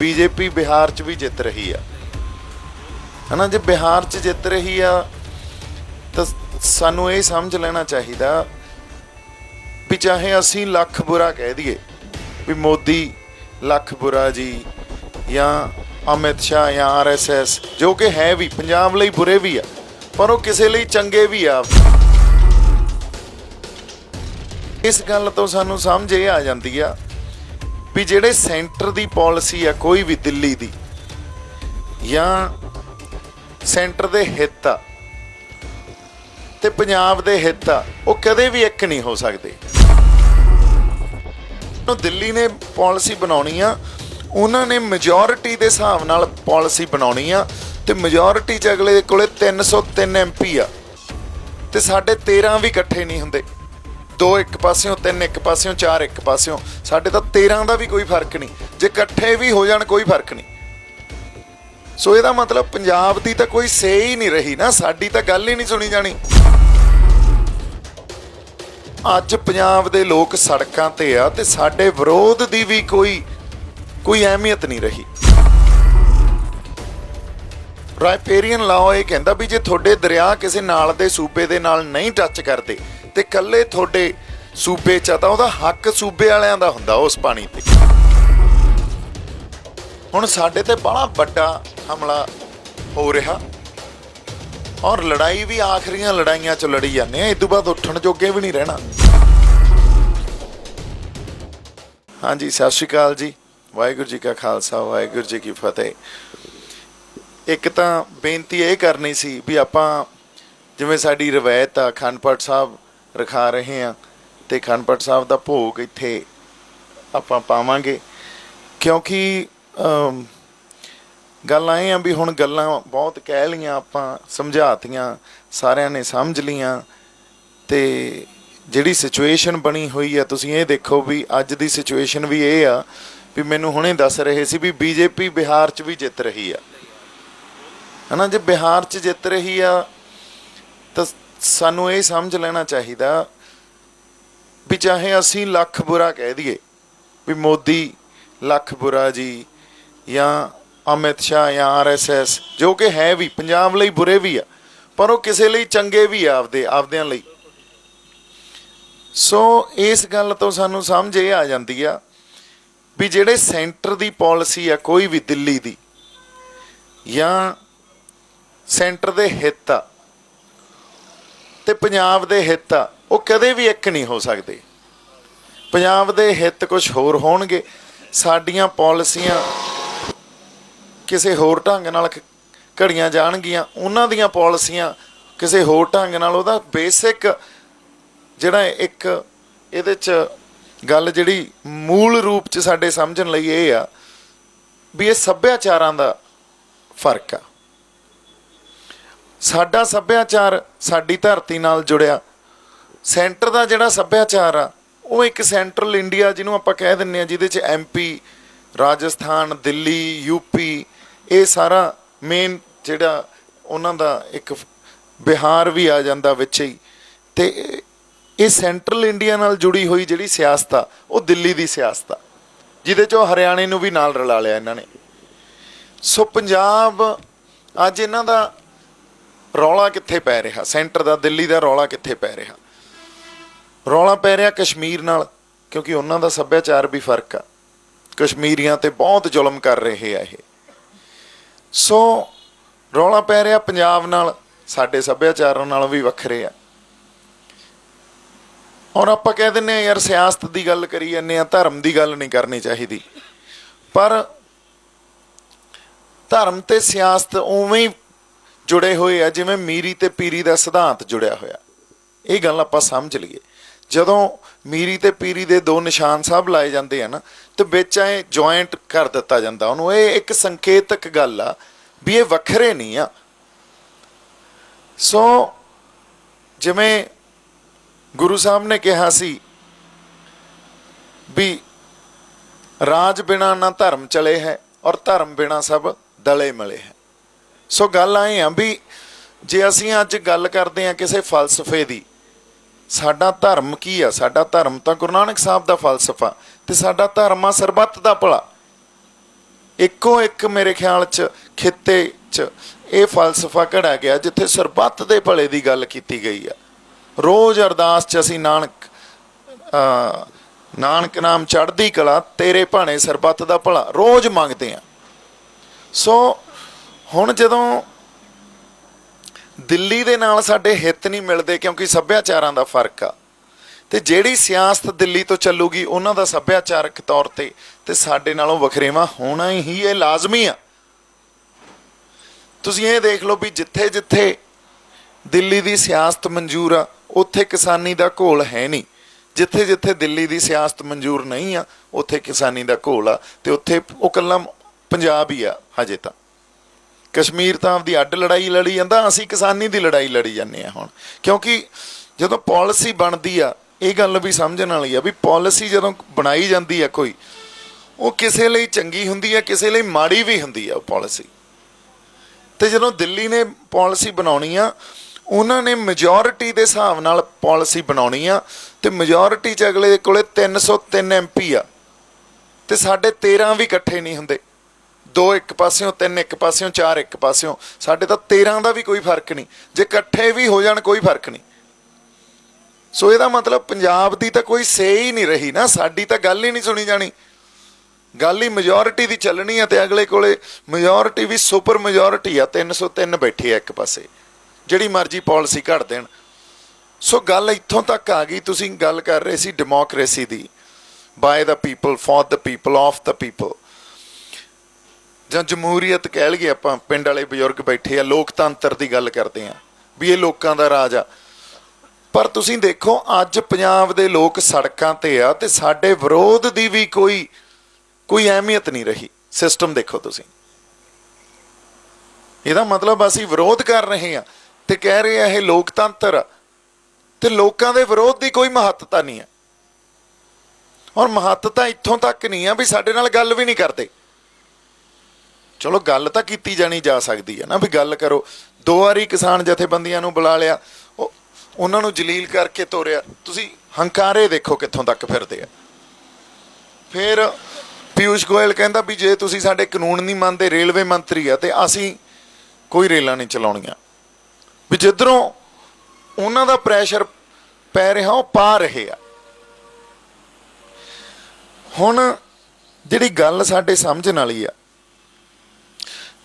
BJP Bihar च भी जित रही है ना। जे बिहार च जित रही है तो सानू ये समझ लेना चाहिए भी चाहे असी लख बुरा कह दिए भी मोदी लख बुरा जी या अमित शाह या RSS जो कि है भी पंजाब लई बुरे भी आ पर वो किसी लई चंगे भी आ। इस गल तो सानू समझ ये आ जाती है भी ਜਿਹੜੇ सेंटर की पॉलिसी है कोई भी दिल्ली की या सेंटर के हित आ ते पंजाब के हित आ वो कदे भी एक नहीं हो सकते। दिल्ली ने पॉलिसी बनानी आ उन्होंने मेजोरिटी के हिसाब नाल पॉलिसी बनानी आ ते मेजोरिटी च अगले कोले 303 MP आ ते साढ़े 13 भी इकट्ठे नहीं होंदे। 2 एक पासियों 3 एक पासियों 4 एक पासियों साढ़े तो 13 का भी कोई फर्क नहीं जे इकट्ठे भी हो जान कोई फर्क नहीं। सो ਇਹਦਾ मतलब पंजाब की तो कोई से ही नहीं रही ना साडी तो गल ही नहीं सुनी जानी। अज पंजाब दे लोग सड़कों ते आ ते साडे विरोध की भी कोई अहमियत नहीं रही। रायपेरियन लॉ ये कहता भी जे थोड़े दरिया किसी नाल दे सूबे दे नाल नहीं टच करते ते कल्ले थोड़े सूबे च तां उहदा हक सूबे वालियां दा हुंदा उस पानी ते। हुण साडे ते बड़ा वड्डा हमला हो रहा और लड़ाई भी आखिरियां लड़ाइयां च लड़ी जाने इस तों बाद उठण जोगे भी नहीं रहना। हाँ जी सत श्री अकाल जी, वाहिगुरू जी का खालसा वाहिगुरू जी की फतेह। एक तां बेनती ये करनी सी भी आपां जिवें साडी रवायत आ अखंड पाठ साहब रखा रहे हैं तो अखंड पाठ साहब का भोग इत्थे आपां पावांगे क्योंकि गल आए हैं भी हुण गल्लां बहुत कह लियां आपां समझातियां सारिਆਂ ने समझ लियां ते जिहड़ी सिचुएशन बनी हुई है तुसीं ये देखो भी अज दी सिचुएशन भी ये आ भी मैनूं हुणे दस रहे सी भी BJP बिहार च भी जित रही है ना। जे बिहार च जित रही है तो सानू ये समझ लेना चाहिए भी चाहे असी लख बुरा कह दिए भी मोदी लख बुरा जी या अमित शाह या RSS जो कि है भी पंजाब लई बुरे भी आ पर वो किसी लई चंगे भी आ आपदियां लई। सो इस गल तो सानू समझ ये आ जाती है भी ਜਿਹੜੇ सेंटर की पॉलिसी है कोई भी दिल्ली की या सेंटर के हित आ ते पंजाब दे हित आ वो कदे भी एक नहीं हो सकते। पंजाब दे हित कुछ होर होणगे साडियां पॉलिसियां किसी होर ढंग नाल घड़ियां जाणगियां उन्हां दियां पॉलिसियां किसी होर ढंग नाल उहदा बेसिक जिहड़ा एक इहदे च गल जिहड़ी मूल रूप च साडे समझण लई इह आ भी ये सभ्याचारां दा फर्क आ। साडा सभ्याचार साडी धरती नाल जुड़िया सेंटर का जिहड़ा सभ्याचार आ वो एक सेंट्रल इंडिया जिन्हों आपां कह दिंदे आ जिहदे च MP राजस्थान दिल्ली UP ये सारा मेन जिहड़ा उन्हां दा एक बिहार भी आ जांदा विच ही ते ये सेंट्रल इंडिया नाल जुड़ी हुई जिहड़ी सियासत आ वो दिल्ली दी सियासत आ जिहदे चों हरियाणे नूं भी नाल रला लिया इन्हां ने। सो पंजाब अज इन्हां दा रौला कित्थे पै रहा सेंटर का दिल्ली का रौला कित्थे पै रहा रौला पै रहा कश्मीर नाल क्योंकि उन्हां दा सभ्याचार भी फर्क आ कश्मीरियां ते बहुत जुल्म कर रहे आ ये। सो रौला पै रहा पंजाब नाल साडे सभ्याचार नालों भी वखरे आ और आपां कह दिंदे आ यार सियासत की गल करी जाने आ धर्म की गल नहीं करनी चाहिए पर धर्म ते सियासत उवें ही जुड़े हुए आ जिवें मीरी ते पीरी का सिद्धांत जुड़िया होया। ये गल आपां समझ लीए जदों मीरी ते पीरी दे 2 निशान साहब लाए जाते हैं ना तो बिच ऐ जॉइंट कर दिता जाता उन्होंने ये एक संकेतक गल आ भी ये वखरे नहीं आ। सो जिवें गुरु साहब ने कहा सी भी राज बिना ना धर्म चले है और धर्म बिना सब दले मले है। सो गल आए आ भी जे असीं अज गल करते हैं किसी फलसफे की साडा धर्म की आ साडा धर्म तो गुरु नानक साहब का फलसफा ते साडा धर्म आ सरबत दा भला ਇੱਕੋ ਇੱਕ ਮੇਰੇ ਖਿਆਲ 'ਚ ਖਿੱਤੇ 'ਚ ਇਹ ਫਲਸਫਾ ਘੜਾ ਗਿਆ ਜਿੱਥੇ ਸਰਬੱਤ ਦੇ ਭਲੇ ਦੀ ਗੱਲ ਕੀਤੀ ਗਈ ਆ। ਰੋਜ਼ ਅਰਦਾਸ 'ਚ ਅਸੀਂ ਨਾਨਕ ਨਾਮ ਚੜ੍ਹਦੀ ਕਲਾ ਤੇਰੇ ਭਾਣੇ ਸਰਬੱਤ ਦਾ ਭਲਾ ਰੋਜ਼ ਮੰਗਦੇ ਆ। ਸੋ ਹੁਣ ਜਦੋਂ ਦਿੱਲੀ ਦੇ ਨਾਲ ਸਾਡੇ ਹਿੱਤ ਨਹੀਂ ਮਿਲਦੇ ਕਿਉਂਕਿ ਸੱਭਿਆਚਾਰਾਂ ਦਾ ਫਰਕ ਆ, ਤੇ ਜਿਹੜੀ ਸਿਆਸਤ ਦਿੱਲੀ ਤੋਂ ਚੱਲੂਗੀ ਉਹਨਾਂ ਦਾ ਸੱਭਿਆਚਾਰਕ ਤੌਰ ਤੇ ਸਾਡੇ ਨਾਲੋਂ ਵਖਰੇਵਾਂ ਹੋਣਾ ਹੀ ਇਹ ਲਾਜ਼ਮੀ ਆ। ਤੁਸੀਂ ਇਹ ਦੇਖ ਲਓ ਵੀ ਜਿੱਥੇ ਜਿੱਥੇ ਦਿੱਲੀ ਦੀ ਸਿਆਸਤ ਮਨਜ਼ੂਰ ਆ ਉੱਥੇ ਕਿਸਾਨੀ ਦਾ ਘੋਲ ਹੈ ਨਹੀਂ, ਜਿੱਥੇ ਜਿੱਥੇ ਦਿੱਲੀ ਦੀ ਸਿਆਸਤ ਮਨਜ਼ੂਰ ਨਹੀਂ ਆ ਉੱਥੇ ਕਿਸਾਨੀ ਦਾ ਘੋਲ ਆ, ਤੇ ਉੱਥੇ ਉਹ ਇਕੱਲਾ ਪੰਜਾਬ ਹੀ ਆ। ਹਜੇ ਤਾਂ ਕਸ਼ਮੀਰ ਤਾਂ ਆਪਦੀ ਅੱਡ ਲੜਾਈ ਲੜੀ ਜਾਂਦਾ, ਅਸੀਂ ਕਿਸਾਨੀ ਦੀ ਲੜਾਈ ਲੜੀ ਜਾਂਦੇ ਹਾਂ ਹੁਣ। ਕਿਉਂਕਿ ਜਦੋਂ ਪਾਲਿਸੀ ਬਣਦੀ ਆ, ਇਹ ਗੱਲ ਵੀ ਸਮਝਣ ਵਾਲੀ ਆ ਵੀ ਪਾਲਿਸੀ ਜਦੋਂ ਬਣਾਈ ਜਾਂਦੀ ਆ ਕੋਈ, ਉਹ ਕਿਸੇ ਲਈ ਚੰਗੀ ਹੁੰਦੀ ਆ, ਕਿਸੇ ਲਈ ਮਾੜੀ ਵੀ ਹੁੰਦੀ ਆ ਉਹ ਪਾਲਿਸੀ। ਤੇ ਜਦੋਂ ਦਿੱਲੀ ਨੇ ਪਾਲਿਸੀ ਬਣਾਉਣੀ ਆ, ਉਹਨਾਂ ਨੇ ਮੈਜੋਰਿਟੀ ਦੇ ਹਿਸਾਬ ਨਾਲ ਪਾਲਿਸੀ ਬਣਾਉਣੀ ਆ, ਤੇ ਮੈਜੋਰਿਟੀ 'ਚ ਅਗਲੇ ਕੋਲੇ 303 MP ਆ, ਤੇ ਸਾਡੇ 13 ਵੀ ਇਕੱਠੇ ਨਹੀਂ ਹੁੰਦੇ। 2 ਇੱਕ ਪਾਸਿਓਂ, 3 ਇੱਕ ਪਾਸਿਓਂ, 4 ਇੱਕ ਪਾਸਿਓਂ, ਸਾਡੇ ਤਾਂ 13 ਦਾ ਵੀ ਕੋਈ ਫਰਕ ਨਹੀਂ। ਜੇ ਇਕੱਠੇ ਵੀ ਹੋ ਜਾਣ ਕੋਈ ਫਰਕ ਨਹੀਂ। ਸੋ ਇਹਦਾ ਮਤਲਬ ਪੰਜਾਬ ਦੀ ਤਾਂ ਕੋਈ ਸੇ ਹੀ ਨਹੀਂ ਰਹੀ ਨਾ, ਸਾਡੀ ਤਾਂ ਗੱਲ ਹੀ ਨਹੀਂ ਸੁਣੀ ਜਾਣੀ, ਗੱਲ ਹੀ ਮੈਜੋਰਿਟੀ ਦੀ ਚੱਲਣੀ ਆ। ਤੇ ਅਗਲੇ ਕੋਲੇ ਮੈਜੋਰਿਟੀ ਵੀ ਸੁਪਰ ਮੈਜੋਰਿਟੀ ਆ, 303 ਬੈਠੇ ਆ ਇੱਕ ਪਾਸੇ, ਜਿਹੜੀ ਮਰਜ਼ੀ ਪਾਲਿਸੀ ਘੜ ਦੇਣ। ਸੋ ਗੱਲ ਇੱਥੋਂ ਤੱਕ ਆ ਗਈ। ਤੁਸੀਂ ਗੱਲ ਕਰ ਰਹੇ ਸੀ ਡੈਮੋਕ੍ਰੇਸੀ ਦੀ, by the people, for the people, of the people, ਜਾਂ ਜਮਹੂਰੀਅਤ ਕਹਿ ਲਈਏ ਆਪਾਂ। ਪਿੰਡ ਵਾਲੇ ਬਜ਼ੁਰਗ ਬੈਠੇ ਆ, ਲੋਕਤੰਤਰ ਦੀ ਗੱਲ ਕਰਦੇ ਆ ਵੀ ਇਹ ਲੋਕਾਂ ਦਾ ਰਾਜ ਆ। ਪਰ ਤੁਸੀਂ ਦੇਖੋ ਅੱਜ ਪੰਜਾਬ ਦੇ ਲੋਕ ਸੜਕਾਂ ਤੇ ਆ, ਤੇ ਸਾਡੇ ਵਿਰੋਧ ਦੀ ਵੀ ਕੋਈ ਅਹਿਮੀਅਤ ਨਹੀਂ ਰਹੀ। ਸਿਸਟਮ ਦੇਖੋ ਤੁਸੀਂ, ਇਹਦਾ ਮਤਲਬ ਅਸੀਂ ਵਿਰੋਧ ਕਰ ਰਹੇ ਆ ਤੇ ਕਹਿ ਰਹੇ ਆ ਇਹ ਲੋਕਤੰਤਰ ਆ, ਤੇ ਲੋਕਾਂ ਦੇ ਵਿਰੋਧ ਦੀ ਕੋਈ ਮਹੱਤਤਾ ਨਹੀਂ ਹੈ। ਔਰ ਮਹੱਤਤਾ ਇੱਥੋਂ ਤੱਕ ਨਹੀਂ ਆ ਵੀ ਸਾਡੇ ਨਾਲ ਗੱਲ ਵੀ ਨਹੀਂ ਕਰਦੇ। ਚਲੋ ਗੱਲ ਤਾਂ ਕੀਤੀ ਜਾਣੀ ਜਾ ਸਕਦੀ ਹੈ ਨਾ, ਵੀ ਗੱਲ ਕਰੋ। 2 ਵਾਰੀ ਕਿਸਾਨ ਜਥੇਬੰਦੀਆਂ ਨੂੰ ਬੁਲਾ ਲਿਆ, ਉਹਨਾਂ ਨੂੰ ਜਲੀਲ ਕਰਕੇ ਤੋਰਿਆ। ਤੁਸੀਂ ਹੰਕਾਰੇ ਦੇਖੋ ਕਿੱਥੋਂ ਤੱਕ ਫਿਰਦੇ ਆ। ਫਿਰ ਪਿਊਸ਼ ਗੋਇਲ ਕਹਿੰਦਾ ਵੀ ਜੇ ਤੁਸੀਂ ਸਾਡੇ ਕਾਨੂੰਨ ਨਹੀਂ ਮੰਨਦੇ, ਰੇਲਵੇ ਮੰਤਰੀ ਆ, ਤੇ ਅਸੀਂ ਕੋਈ ਰੇਲਾਂ ਨਹੀਂ ਚਲਾਉਣੀਆਂ। ਵੀ ਜਿੱਧਰੋਂ ਉਹਨਾਂ ਦਾ ਪ੍ਰੈਸ਼ਰ ਪੈ ਰਿਹਾ ਉਹ ਪਾ ਰਹੇ ਆ। ਹੁਣ ਜਿਹੜੀ ਗੱਲ ਸਾਡੇ ਸਮਝਣ ਵਾਲੀ ਆ,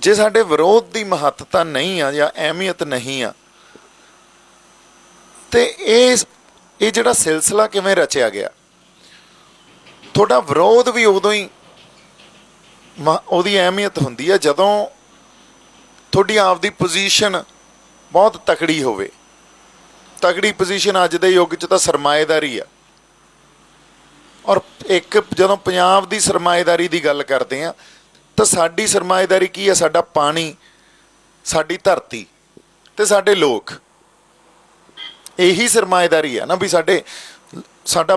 ਜੇ ਸਾਡੇ ਵਿਰੋਧ ਦੀ ਮਹੱਤਤਾ ਨਹੀਂ ਆ ਜਾਂ ਅਹਿਮੀਅਤ ਨਹੀਂ ਆ, ਤੇ ਇਹ ਜਿਹੜਾ ਸਿਲਸਿਲਾ ਕਿਵੇਂ ਰਚਿਆ ਗਿਆ? ਤੁਹਾਡਾ ਵਿਰੋਧ ਵੀ ਉਦੋਂ ਹੀ ਉਹਦੀ ਅਹਿਮੀਅਤ ਹੁੰਦੀ ਹੈ ਜਦੋਂ ਤੁਹਾਡੀ ਆਪਦੀ ਪੋਜੀਸ਼ਨ ਬਹੁਤ ਤਕੜੀ ਹੋਵੇ। ਤਕੜੀ ਪੋਜੀਸ਼ਨ ਅੱਜ ਦੇ ਯੁੱਗ 'ਚ ਤਾਂ ਸਰਮਾਏਦਾਰੀ ਆ। ਔਰ ਇੱਕ ਜਦੋਂ ਪੰਜਾਬ ਦੀ ਸਰਮਾਏਦਾਰੀ ਦੀ ਗੱਲ ਕਰਦੇ ਆ, ਤਾਂ ਸਾਡੀ ਸਰਮਾਏਦਾਰੀ ਕੀ ਹੈ? ਸਾਡਾ ਪਾਣੀ, ਸਾਡੀ ਧਰਤੀ ਤੇ ਸਾਡੇ ਲੋਕ। ਇਹੀ ਸਰਮਾਏਦਾਰੀ ਆ ਨਾ, ਵੀ ਸਾਡਾ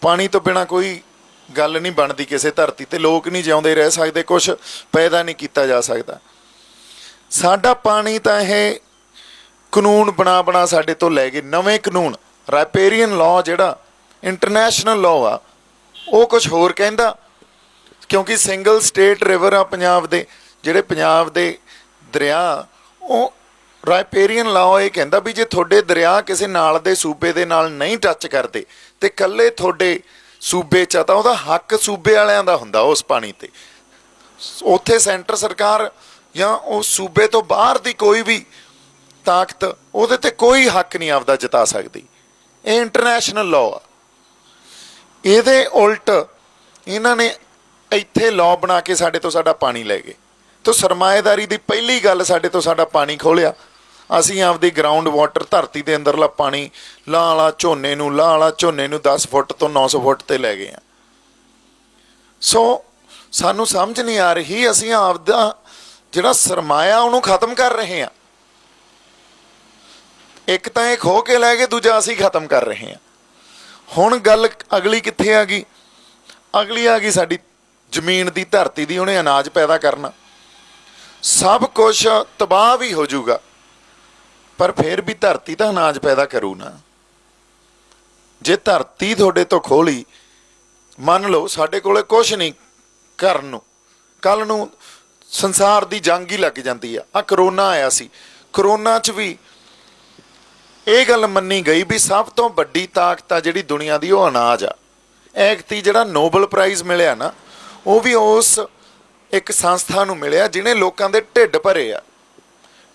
ਪਾਣੀ ਤੋਂ ਬਿਨਾਂ ਕੋਈ ਗੱਲ ਨਹੀਂ ਬਣਦੀ ਕਿਸੇ ਧਰਤੀ ਤੇ। ਲੋਕ ਨਹੀਂ ਜਿਉਂਦੇ ਰਹਿ ਸਕਦੇ, ਕੁਛ ਪੈਦਾ ਨਹੀਂ ਕੀਤਾ ਜਾ ਸਕਦਾ। ਸਾਡਾ ਪਾਣੀ ਤਾਂ ਇਹ ਕਾਨੂੰਨ ਬਣਾ ਸਾਡੇ ਤੋਂ ਲੈ ਗਏ, ਨਵੇਂ ਕਾਨੂੰਨ। ਰਾਈਪੇਰੀਅਨ ਲਾਅ ਜਿਹੜਾ ਇੰਟਰਨੈਸ਼ਨਲ ਲਾਅ ਆ, ਉਹ ਕੁਛ ਹੋਰ ਕਹਿੰਦਾ। ਕਿਉਂਕਿ ਸਿੰਗਲ ਸਟੇਟ ਰਿਵਰ ਆ ਪੰਜਾਬ ਦੇ, ਜਿਹੜੇ ਪੰਜਾਬ ਦੇ ਦਰਿਆ, ਉਹ ਰਾਈਪੇਰੀਅਨ ਲਾਅ ਇਹ ਕਹਿੰਦਾ ਵੀ ਜੇ ਤੁਹਾਡੇ ਦਰਿਆ ਕਿਸੇ ਨਾਲ ਦੇ ਸੂਬੇ ਦੇ ਨਾਲ ਨਹੀਂ ਟੱਚ ਕਰਦੇ, ਤੇ ਇਕੱਲੇ ਤੁਹਾਡੇ ਸੂਬੇ 'ਚ ਆ, ਤਾਂ ਉਹਦਾ ਹੱਕ ਸੂਬੇ ਵਾਲਿਆਂ ਦਾ ਹੁੰਦਾ ਉਸ ਪਾਣੀ ਤੇ। ਉੱਥੇ ਸੈਂਟਰ ਸਰਕਾਰ ਜਾਂ ਉਹ ਸੂਬੇ ਤੋਂ ਬਾਹਰ ਦੀ ਕੋਈ ਵੀ ਤਾਕਤ ਉਹਦੇ ਤੇ ਕੋਈ ਹੱਕ ਨਹੀਂ ਆਪਦਾ ਜਤਾ ਸਕਦੀ। ਇਹ ਇੰਟਰਨੈਸ਼ਨਲ ਲਾਅ ਆ। ਇਹਦੇ ਉਲਟ ਇਹਨਾਂ ਨੇ ਇੱਥੇ ਲਾਅ ਬਣਾ ਕੇ ਸਾਡੇ ਤੋਂ ਸਾਡਾ ਪਾਣੀ ਲੈ ਗਏ। ਤਾਂ ਸਰਮਾਏਦਾਰੀ ਦੀ ਪਹਿਲੀ ਗੱਲ, ਸਾਡੇ ਤੋਂ ਸਾਡਾ ਪਾਣੀ ਖੋਲਿਆ। ਅਸੀਂ ਆਪਦੀ ਗਰਾਊਂਡ ਵਾਟਰ, ਧਰਤੀ ਦੇ ਅੰਦਰਲਾ ਪਾਣੀ ਲਾਹ ਵਾਲਾ ਝੋਨੇ ਨੂੰ 10 ਫੁੱਟ ਤੋਂ 900 ਫੁੱਟ ਤੇ ਲੈ ਗਏ ਆ। ਸੋ ਸਾਨੂੰ ਸਮਝ ਨਹੀਂ ਆ ਰਹੀ, ਅਸੀਂ ਆਪਦਾ ਜਿਹੜਾ ਸਰਮਾਇਆ ਉਹਨੂੰ ਖਤਮ ਕਰ ਰਹੇ ਹਾਂ। ਇੱਕ ਤਾਂ ਇਹ ਖੋ ਕੇ ਲੈ ਗਏ, ਦੂਜਾ ਅਸੀਂ ਖਤਮ ਕਰ ਰਹੇ ਹਾਂ। ਹੁਣ ਗੱਲ ਅਗਲੀ ਕਿੱਥੇ ਆ ਗਈ? ਅਗਲੀ ਆ ਗਈ ਸਾਡੀ ਜ਼ਮੀਨ ਦੀ, ਧਰਤੀ ਦੀ। ਉਹਨੇ ਅਨਾਜ ਪੈਦਾ ਕਰਨਾ, ਸਭ ਕੁਛ ਤਬਾਹ ਵੀ ਹੋ ਜਾਊਗਾ, ਪਰ ਫਿਰ ਵੀ ਧਰਤੀ ਤਾਂ ਅਨਾਜ ਪੈਦਾ ਕਰੂ ਨਾ। ਜੇ ਧਰਤੀ ਤੁਹਾਡੇ ਤੋਂ ਖੋਲੀ, ਮੰਨ ਲਓ ਸਾਡੇ ਕੋਲੇ ਕੁਛ ਨਹੀਂ ਕਰਨ ਨੂੰ, ਕੱਲ੍ਹ ਨੂੰ ਸੰਸਾਰ ਦੀ ਜੰਗ ਹੀ ਲੱਗ ਜਾਂਦੀ ਆ ਕਰੋਨਾ ਆਇਆ ਸੀ। ਕਰੋਨਾ 'ਚ ਵੀ ਇਹ ਗੱਲ ਮੰਨੀ ਗਈ ਵੀ ਸਭ ਤੋਂ ਵੱਡੀ ਤਾਕਤ ਆ ਜਿਹੜੀ ਦੁਨੀਆ ਦੀ ਉਹ ਅਨਾਜ ਆ। ਐਗਤੀ ਜਿਹੜਾ ਨੋਬਲ ਪ੍ਰਾਈਜ਼ ਮਿਲਿਆ ਨਾ, ਉਹ ਵੀ ਉਸ ਇੱਕ ਸੰਸਥਾ ਨੂੰ ਮਿਲਿਆ ਜਿਹਨੇ ਲੋਕਾਂ ਦੇ ਢਿੱਡ ਭਰੇ ਆ।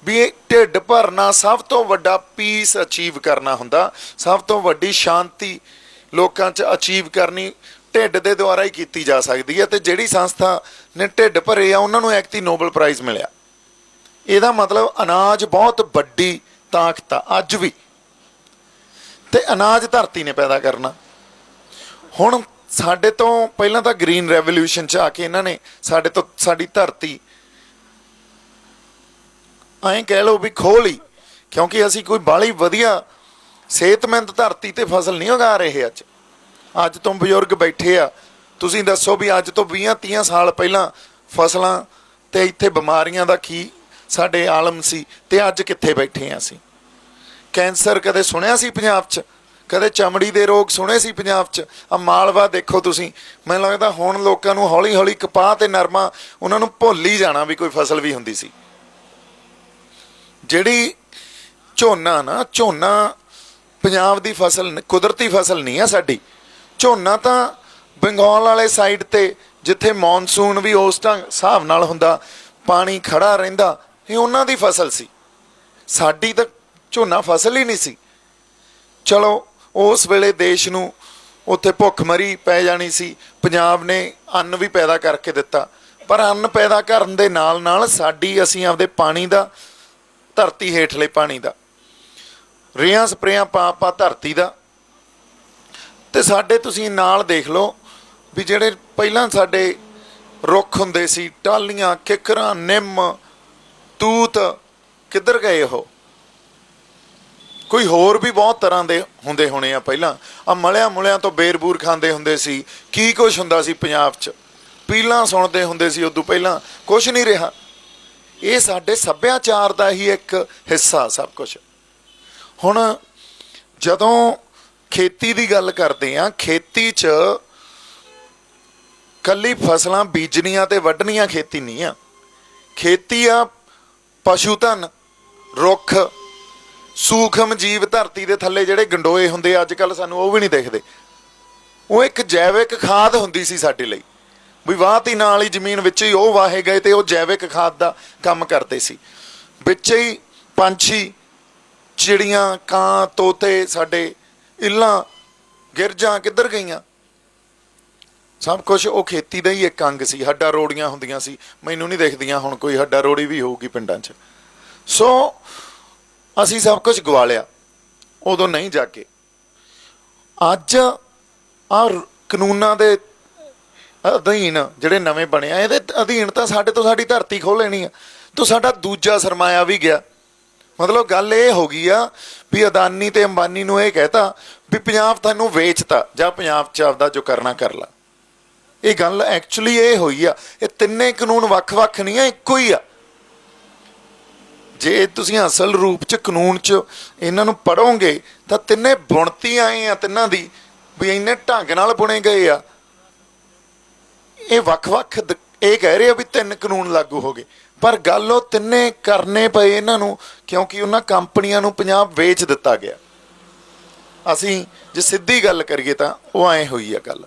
ਵੀ ਇਹ ਢਿੱਡ ਭਰਨਾ ਸਭ ਤੋਂ ਵੱਡਾ ਪੀਸ ਅਚੀਵ ਕਰਨਾ ਹੁੰਦਾ, ਸਭ ਤੋਂ ਵੱਡੀ ਸ਼ਾਂਤੀ ਲੋਕਾਂ 'ਚ ਅਚੀਵ ਕਰਨੀ ਢਿੱਡ ਦੇ ਦੁਆਰਾ ਹੀ ਕੀਤੀ ਜਾ ਸਕਦੀ ਹੈ। ਤੇ ਜਿਹੜੀ ਸੰਸਥਾ ਨੇ ਢਿੱਡ ਭਰੇ ਆ ਉਹਨਾਂ ਨੂੰ ਐਗਤੀ ਨੋਬਲ ਪ੍ਰਾਈਜ਼ ਮਿਲਿਆ। ਇਹਦਾ ਮਤਲਬ ਅਨਾਜ ਬਹੁਤ ਵੱਡੀ ਤਾਕਤ ਆ ਅੱਜ ਵੀ, ਤੇ ਅਨਾਜ ਧਰਤੀ ਨੇ ਪੈਦਾ ਕਰਨਾ। ਹੁਣ ਸਾਡੇ ਤੋਂ ਪਹਿਲਾਂ ਤਾਂ ਗ੍ਰੀਨ ਰੈਵੋਲਿਊਸ਼ਨ 'ਚ ਆ ਕੇ ਇਹਨਾਂ ਨੇ ਸਾਡੇ ਤੋਂ ਸਾਡੀ ਧਰਤੀ ਐਂ ਕਹਿ ਲਓ ਵੀ ਖੋਹ ਲਈ, ਕਿਉਂਕਿ ਅਸੀਂ ਕੋਈ ਬਾਹਲੀ ਵਧੀਆ ਸਿਹਤਮੰਦ ਧਰਤੀ ਤੇ ਫਸਲ ਨਹੀਂ ਉਗਾ ਰਹੇ। ਅੱਜ ਤੋਂ ਬਜ਼ੁਰਗ ਬੈਠੇ ਆ, ਤੁਸੀਂ ਦੱਸੋ ਵੀ ਅੱਜ ਤੋਂ 20-30 ਸਾਲ ਪਹਿਲਾਂ ਫਸਲਾਂ ਤੇ ਇੱਥੇ ਬਿਮਾਰੀਆਂ ਦਾ ਕੀ ਸਾਡੇ ਆਲਮ ਸੀ, ਤੇ ਅੱਜ ਕਿੱਥੇ ਬੈਠੇ ਆ ਅਸੀਂ। ਕੈਂਸਰ ਕਦੇ ਸੁਣਿਆ ਸੀ ਪੰਜਾਬ 'ਚ? ਕਦੇ ਚਮੜੀ ਦੇ ਰੋਗ ਸੁਣੇ ਸੀ ਪੰਜਾਬ 'ਚ? ਆ ਮਾਲਵਾ ਦੇਖੋ ਤੁਸੀਂ, ਮੈਨੂੰ ਲੱਗਦਾ ਹੁਣ ਲੋਕਾਂ ਨੂੰ ਹੌਲੀ ਹੌਲੀ ਕਪਾਹ ਤੇ ਨਰਮਾ ਉਹਨਾਂ ਨੂੰ ਭੁੱਲ ਹੀ ਜਾਣਾ ਵੀ ਕੋਈ ਫਸਲ ਵੀ ਹੁੰਦੀ ਸੀ। ਜਿਹੜੀ ਝੋਨਾ ਨਾ, ਝੋਨਾ ਪੰਜਾਬ ਦੀ ਫਸਲ, ਕੁਦਰਤੀ ਫਸਲ ਨਹੀਂ ਆ ਸਾਡੀ। ਝੋਨਾ ਤਾਂ ਬੰਗਾਲ ਵਾਲੇ ਸਾਈਡ ਤੇ ਜਿੱਥੇ ਮੌਨਸੂਨ ਵੀ ਉਸ ਹਿਸਾਬ ਨਾਲ ਹੁੰਦਾ, ਪਾਣੀ ਖੜਾ ਰਹਿੰਦਾ, ਇਹ ਉਹਨਾਂ ਦੀ ਫਸਲ ਸੀ। ਸਾਡੀ ਤਾਂ ਝੋਨਾ ਫਸਲ ਹੀ ਨਹੀਂ ਸੀ। ਚਲੋ ਉਸ ਵੇਲੇ ਦੇਸ਼ ਨੂੰ ਉੱਥੇ ਭੁੱਖਮਰੀ ਪੈ ਜਾਣੀ ਸੀ, ਪੰਜਾਬ ਨੇ ਅੰਨ ਵੀ ਪੈਦਾ ਕਰਕੇ ਦਿੱਤਾ। ਪਰ ਅੰਨ ਪੈਦਾ ਕਰਨ ਦੇ ਨਾਲ ਨਾਲ ਅਸੀਂ ਆਪਦੇ ਪਾਣੀ ਦਾ, ਧਰਤੀ ਹੇਠਲੇ ਪਾਣੀ ਦਾ, ਰੇਹਾਂ ਸਪਰੇਆਂ ਪਾ ਧਰਤੀ ਦਾ, ਤੇ ਸਾਡੇ ਤੁਸੀਂ ਨਾਲ ਦੇਖ ਲਓ ਵੀ ਜਿਹੜੇ ਪਹਿਲਾਂ ਸਾਡੇ ਰੁੱਖ ਹੁੰਦੇ ਸੀ, ਟਾਹਲੀਆਂ, ਕਿੱਕਰਾਂ, ਨਿੰਮ, ਤੂਤ, ਕਿੱਧਰ ਗਏ ਉਹ? ਕੋਈ ਹੋਰ ਵੀ ਬਹੁਤ ਤਰ੍ਹਾਂ ਦੇ ਹੁੰਦੇ ਹੋਣੇ ਆ। ਪਹਿਲਾਂ ਆ ਮਲਿਆਂ ਤੋਂ ਬੇਰ-ਬੂਰ ਖਾਂਦੇ ਹੁੰਦੇ ਸੀ, ਕੀ ਕੁਛ ਹੁੰਦਾ ਸੀ ਪੰਜਾਬ 'ਚ, ਪੀਲਾਂ ਸੁਣਦੇ ਹੁੰਦੇ ਸੀ। ਉਦੋਂ ਪਹਿਲਾਂ ਕੁਛ ਨਹੀਂ ਰਿਹਾ। ਇਹ ਸਾਡੇ ਸੱਭਿਆਚਾਰ ਦਾ ਹੀ ਇੱਕ ਹਿੱਸਾ ਸਭ ਕੁਛ। ਹੁਣ ਜਦੋਂ ਖੇਤੀ ਦੀ ਗੱਲ ਕਰਦੇ ਆ, ਖੇਤੀ 'ਚ ਕੱਲੀ ਫਸਲਾਂ ਬੀਜਣੀਆਂ ਤੇ ਵੱਢਣੀਆਂ ਖੇਤੀ ਨਹੀਂ ਆ। ਖੇਤੀ ਆ ਪਸ਼ੂ ਧਨ, ਰੁੱਖ, ਸੂਖਮ ਜੀਵ, ਧਰਤੀ ਦੇ ਥੱਲੇ ਜਿਹੜੇ ਗੰਡੋਏ ਹੁੰਦੇ ਅੱਜ ਕੱਲ੍ਹ ਸਾਨੂੰ ਉਹ ਵੀ ਨਹੀਂ ਦਿਖਦੇ। ਉਹ ਇੱਕ ਜੈਵਿਕ ਖਾਦ ਹੁੰਦੀ ਸੀ ਸਾਡੇ ਲਈ, ਵੀ ਵਾਹਤੀ ਨਾਲ ਹੀ ਜ਼ਮੀਨ ਵਿੱਚ ਹੀ ਉਹ ਵਾਹੇ ਗਏ ਤੇ ਉਹ ਜੈਵਿਕ ਖਾਦ ਦਾ ਕੰਮ ਕਰਦੇ ਸੀ। ਵਿੱਚ ਹੀ ਪੰਛੀ, ਚਿੜੀਆਂ, ਕਾਂ, ਤੋਤੇ, ਸਾਡੇ ਇੱਲਾਂ, ਗਿਰਜਾਂ ਕਿੱਧਰ ਗਈਆਂ? ਸਭ ਕੁਛ ਉਹ ਖੇਤੀ ਦਾ ਹੀ ਇੱਕ ਅੰਗ ਸੀ। ਹੱਡਾ ਰੋੜੀਆਂ ਹੁੰਦੀਆਂ ਸੀ, ਮੈਨੂੰ ਨਹੀਂ ਦਿਖਦੀਆਂ ਹੁਣ ਕੋਈ ਹੱਡਾ ਰੋੜੀ ਵੀ ਹੋਊਗੀ ਪਿੰਡਾਂ 'ਚ। ਸੋ ਅਸੀਂ ਸਭ ਕੁਝ ਗਵਾ ਲਿਆ ਉਦੋਂ ਨਹੀਂ ਜਾ ਕੇ। ਅੱਜ ਆ ਕਾਨੂੰਨਾਂ ਦੇ ਅਧੀਨ ਜਿਹੜੇ ਨਵੇਂ ਬਣੇ ਆ, ਇਹਦੇ ਅਧੀਨ ਤਾਂ ਸਾਡੇ ਤੋਂ ਸਾਡੀ ਧਰਤੀ ਖੋਹ ਲੈਣੀ ਆ, ਤਾਂ ਸਾਡਾ ਦੂਜਾ ਸਰਮਾਇਆ ਵੀ ਗਿਆ। ਮਤਲਬ ਗੱਲ ਇਹ ਹੋ ਗਈ ਆ ਵੀ ਅਦਾਨੀ ਤੇ ਅੰਬਾਨੀ ਨੂੰ ਇਹ ਕਹਿਤਾ ਵੀ ਪੰਜਾਬ ਤੁਹਾਨੂੰ ਵੇਚਤਾ, ਜਾਂ ਪੰਜਾਬ 'ਚ ਆਪਦਾ ਜੋ ਕਰਨਾ ਕਰ ਲਾ। ਇਹ ਗੱਲ ਐਕਚੁਅਲੀ ਇਹ ਹੋਈ ਆ। ਇਹ ਤਿੰਨੇ ਕਾਨੂੰਨ ਵੱਖ-ਵੱਖ ਨਹੀਂ ਆ, ਇੱਕੋ ਹੀ ਆ। ਜੇ ਤੁਸੀਂ ਅਸਲ ਰੂਪ 'ਚ ਕਾਨੂੰਨ 'ਚ ਇਹਨਾਂ ਨੂੰ ਪੜ੍ਹੋਗੇ ਤਾਂ ਤਿੰਨੇ ਬੁਣਤੀ ਆਏ ਆ ਤਿੰਨਾਂ ਦੀ, ਵੀ ਇੰਨੇ ਢੰਗ ਨਾਲ ਬੁਣੇ ਗਏ ਆ। ਇਹ ਵੱਖ-ਵੱਖ ਇਹ ਕਹਿ ਰਹੇ ਆ ਵੀ 3 ਕਾਨੂੰਨ ਲਾਗੂ ਹੋ ਗਏ, ਪਰ ਗੱਲ ਉਹ ਤਿੰਨੇ ਕਰਨੇ ਪਏ ਇਹਨਾਂ ਨੂੰ ਕਿਉਂਕਿ ਉਹਨਾਂ ਕੰਪਨੀਆਂ ਨੂੰ ਪੰਜਾਬ ਵੇਚ ਦਿੱਤਾ ਗਿਆ। ਅਸੀਂ ਜੇ ਸਿੱਧੀ ਗੱਲ ਕਰੀਏ ਤਾਂ ਉਹ ਐਂ ਹੋਈ ਆ ਗੱਲ।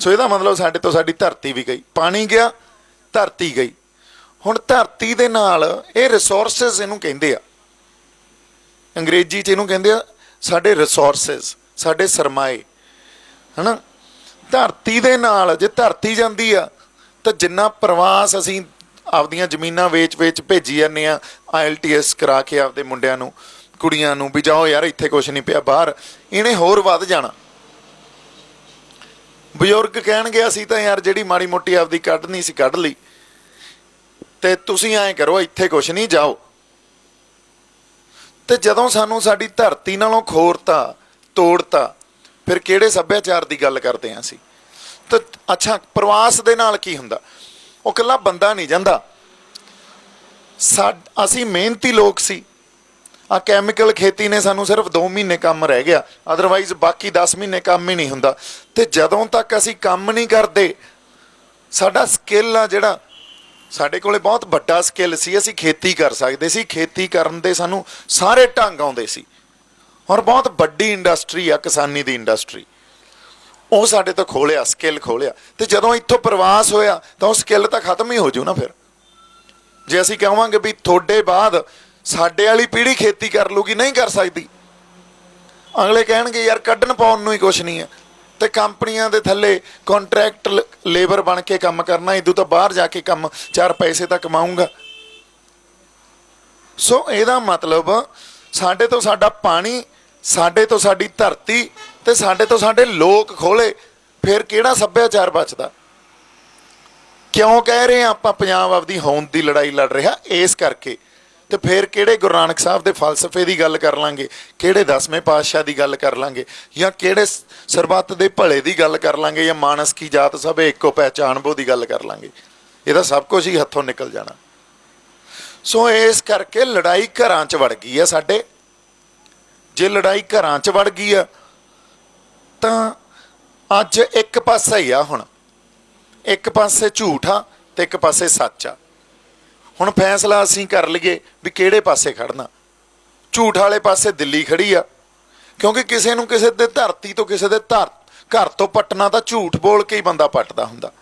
ਸੋ ਇਹਦਾ ਮਤਲਬ ਸਾਡੇ ਤੋਂ ਸਾਡੀ ਧਰਤੀ ਵੀ ਗਈ, ਪਾਣੀ ਗਿਆ, ਧਰਤੀ ਗਈ। ਹੁਣ ਧਰਤੀ ਦੇ ਨਾਲ ਇਹ ਰਿਸੋਰਸਿਸ ਇਹਨੂੰ ਕਹਿੰਦੇ ਆ, ਅੰਗਰੇਜ਼ੀ 'ਚ ਇਹਨੂੰ ਕਹਿੰਦੇ ਆ ਸਾਡੇ ਰਿਸੋਰਸਿਸ, ਸਾਡੇ ਸਰਮਾਏ, ਹੈ ਨਾ। ਧਰਤੀ ਦੇ ਨਾਲ ਜੇ ਧਰਤੀ ਜਾਂਦੀ ਆ ਤਾਂ ਜਿੰਨਾ ਪ੍ਰਵਾਸ ਅਸੀਂ ਆਪਦੀਆਂ ਜ਼ਮੀਨਾਂ ਵੇਚ ਭੇਜੀ ਜਾਂਦੇ ਆ, IELTS ਕਰਾ ਕੇ ਆਪਦੇ ਮੁੰਡਿਆਂ ਨੂੰ, ਕੁੜੀਆਂ ਨੂੰ, ਵੀ ਜਾਓ ਯਾਰ ਇੱਥੇ ਕੁਛ ਨਹੀਂ ਪਿਆ ਬਾਹਰ, ਇਹਨੇ ਹੋਰ ਵੱਧ ਜਾਣਾ। ਬਜ਼ੁਰਗ ਕਹਿਣਗੇ ਅਸੀਂ ਤਾਂ ਯਾਰ ਜਿਹੜੀ ਮਾੜੀ ਮੋਟੀ ਆਪਦੀ ਕੱਢਣੀ ਸੀ ਕੱਢ ਲਈ, ਤੇ ਤੁਸੀਂ ਐਂ ਕਰੋ ਇੱਥੇ ਕੁਛ ਨਹੀਂ, ਜਾਓ। ਤੇ ਜਦੋਂ ਸਾਨੂੰ ਸਾਡੀ ਧਰਤੀ ਨਾਲੋਂ ਖੋਰਤਾ, ਤੋੜਤਾ, ਫਿਰ ਕਿਹੜੇ ਸੱਭਿਆਚਾਰ ਦੀ ਗੱਲ ਕਰਦੇ ਹਾਂ ਅਸੀਂ? ਤਾਂ ਅੱਛਾ, ਪ੍ਰਵਾਸ ਦੇ ਨਾਲ ਕੀ ਹੁੰਦਾ? ਉਹ ਇਕੱਲਾ ਬੰਦਾ ਨਹੀਂ ਜਾਂਦਾ। ਅਸੀਂ ਮਿਹਨਤੀ ਲੋਕ ਸੀ। ਆ ਕੈਮੀਕਲ ਖੇਤੀ ਨੇ ਸਾਨੂੰ ਸਿਰਫ 2 ਮਹੀਨੇ ਕੰਮ ਰਹਿ ਗਿਆ, ਅਦਰਵਾਈਜ਼ ਬਾਕੀ 10 ਮਹੀਨੇ ਕੰਮ ਹੀ ਨਹੀਂ ਹੁੰਦਾ। ਤੇ ਜਦੋਂ ਤੱਕ ਅਸੀਂ ਕੰਮ ਨਹੀਂ ਕਰਦੇ, ਸਾਡਾ ਸਕਿੱਲ ਆ ਜਿਹੜਾ ਸਾਡੇ ਕੋਲੇ ਬਹੁਤ ਵੱਡਾ ਸਕਿੱਲ ਸੀ, ਅਸੀਂ ਖੇਤੀ ਕਰ ਸਕਦੇ ਸੀ, ਖੇਤੀ ਕਰਨ ਦੇ ਸਾਨੂੰ ਸਾਰੇ ਢੰਗ ਆਉਂਦੇ ਸੀ, ਔਰ ਬਹੁਤ ਵੱਡੀ ਇੰਡਸਟਰੀ ਆ ਕਿਸਾਨੀ ਦੀ ਇੰਡਸਟਰੀ, ਉਹ ਸਾਡੇ ਤੋਂ ਖੋਲਿਆ, ਸਕਿੱਲ ਖੋਲਿਆ। ਤੇ ਜਦੋਂ ਇੱਥੋਂ ਪ੍ਰਵਾਸ ਹੋਇਆ ਤਾਂ ਉਹ ਸਕਿੱਲ ਤਾਂ ਖਤਮ ਹੀ ਹੋ ਜੂ ਨਾ। ਫਿਰ ਜੇ ਅਸੀਂ ਕਹਾਂਗੇ ਵੀ ਤੁਹਾਡੇ ਬਾਅਦ ਸਾਡੇ ਵਾਲੀ ਪੀੜ੍ਹੀ ਖੇਤੀ ਕਰ ਲੂਗੀ, ਨਹੀਂ ਕਰ ਸਕਦੀ। ਅਗਲੇ ਕਹਿਣਗੇ ਯਾਰ ਕੱਢਣ ਪਾਉਣ ਨੂੰ ਹੀ ਕੁਛ ਨਹੀਂ ਹੈ, ਤੇ ਕੰਪਨੀਆਂ ਦੇ ਥੱਲੇ ਕੰਟਰੈਕਟ ਲੇਬਰ ਬਣ ਕੇ ਕੰਮ ਕਰਨਾ, ਇਦੋਂ ਤਾਂ ਬਾਹਰ ਜਾ ਕੇ ਕੰਮ 4 ਪੈਸੇ ਤਾਂ ਕਮਾਊਂਗਾ। ਸੋ ਇਹਦਾ ਮਤਲਬ ਸਾਡੇ ਤੋਂ ਸਾਡਾ ਪਾਣੀ, ਸਾਡੇ ਤੋਂ ਸਾਡੀ ਧਰਤੀ, ਤੇ ਸਾਡੇ ਤੋਂ ਸਾਡੇ ਲੋਕ ਖੋਲੇ, ਫਿਰ ਕਿਹੜਾ ਸੱਭਿਆਚਾਰ ਬਚਦਾ? ਕਿਉਂ ਕਹਿ ਰਹੇ ਹਾਂ ਆਪਾਂ ਪੰਜਾਬ ਆਪਦੀ ਹੋਂਦ ਦੀ ਲੜਾਈ ਲੜ ਰਿਹਾ? ਇਸ ਕਰਕੇ। ਤੇ ਫਿਰ ਕਿਹੜੇ ਗੁਰੂ ਨਾਨਕ ਸਾਹਿਬ ਦੇ ਫਲਸਫੇ ਦੀ ਗੱਲ ਕਰ ਲਾਂਗੇ, ਕਿਹੜੇ 10ਵੇਂ ਪਾਤਸ਼ਾਹ ਦੀ ਗੱਲ ਕਰ ਲਾਂਗੇ, ਜਾਂ ਕਿਹੜੇ ਸਰਬੱਤ ਦੇ ਭਲੇ ਦੀ ਗੱਲ ਕਰ ਲਾਂਗੇ, ਜਾਂ ਮਾਨਸ ਕੀ ਜਾਤ ਸਭ ਇੱਕੋ ਪਹਿਚਾਣ ਬੋ ਦੀ ਗੱਲ ਕਰ ਲਾਂਗੇ? ਇਹਦਾ ਸਭ ਕੁਝ ਹੀ ਹੱਥੋਂ ਨਿਕਲ ਜਾਣਾ। ਸੋ ਇਸ ਕਰਕੇ ਲੜਾਈ ਘਰਾਂ 'ਚ ਵੜ ਗਈ ਆ ਸਾਡੇ। ਜੇ ਲੜਾਈ ਘਰਾਂ 'ਚ ਵੜ ਗਈ ਆ ਤਾਂ ਅੱਜ ਇੱਕ ਪਾਸਾ ਹੀ ਆ, ਹੁਣ ਇੱਕ ਪਾਸੇ ਝੂਠ ਆ ਤੇ ਇੱਕ ਪਾਸੇ ਸੱਚ ਆ। ਹੁਣ ਫੈਸਲਾ ਅਸੀਂ ਕਰ ਲਈਏ ਵੀ ਕਿਹੜੇ ਪਾਸੇ ਖੜਨਾ। ਝੂਠ ਵਾਲੇ ਪਾਸੇ ਦਿੱਲੀ ਖੜੀ ਆ, ਕਿਉਂਕਿ ਕਿਸੇ ਨੂੰ ਕਿਸੇ ਦੇ ਧਰਤੀ ਤੋਂ, ਕਿਸੇ ਦੇ ਘਰ ਤੋਂ ਪੱਟਣਾ ਤਾਂ ਝੂਠ ਬੋਲ ਕੇ ਹੀ ਬੰਦਾ ਪੱਟਦਾ ਹੁੰਦਾ।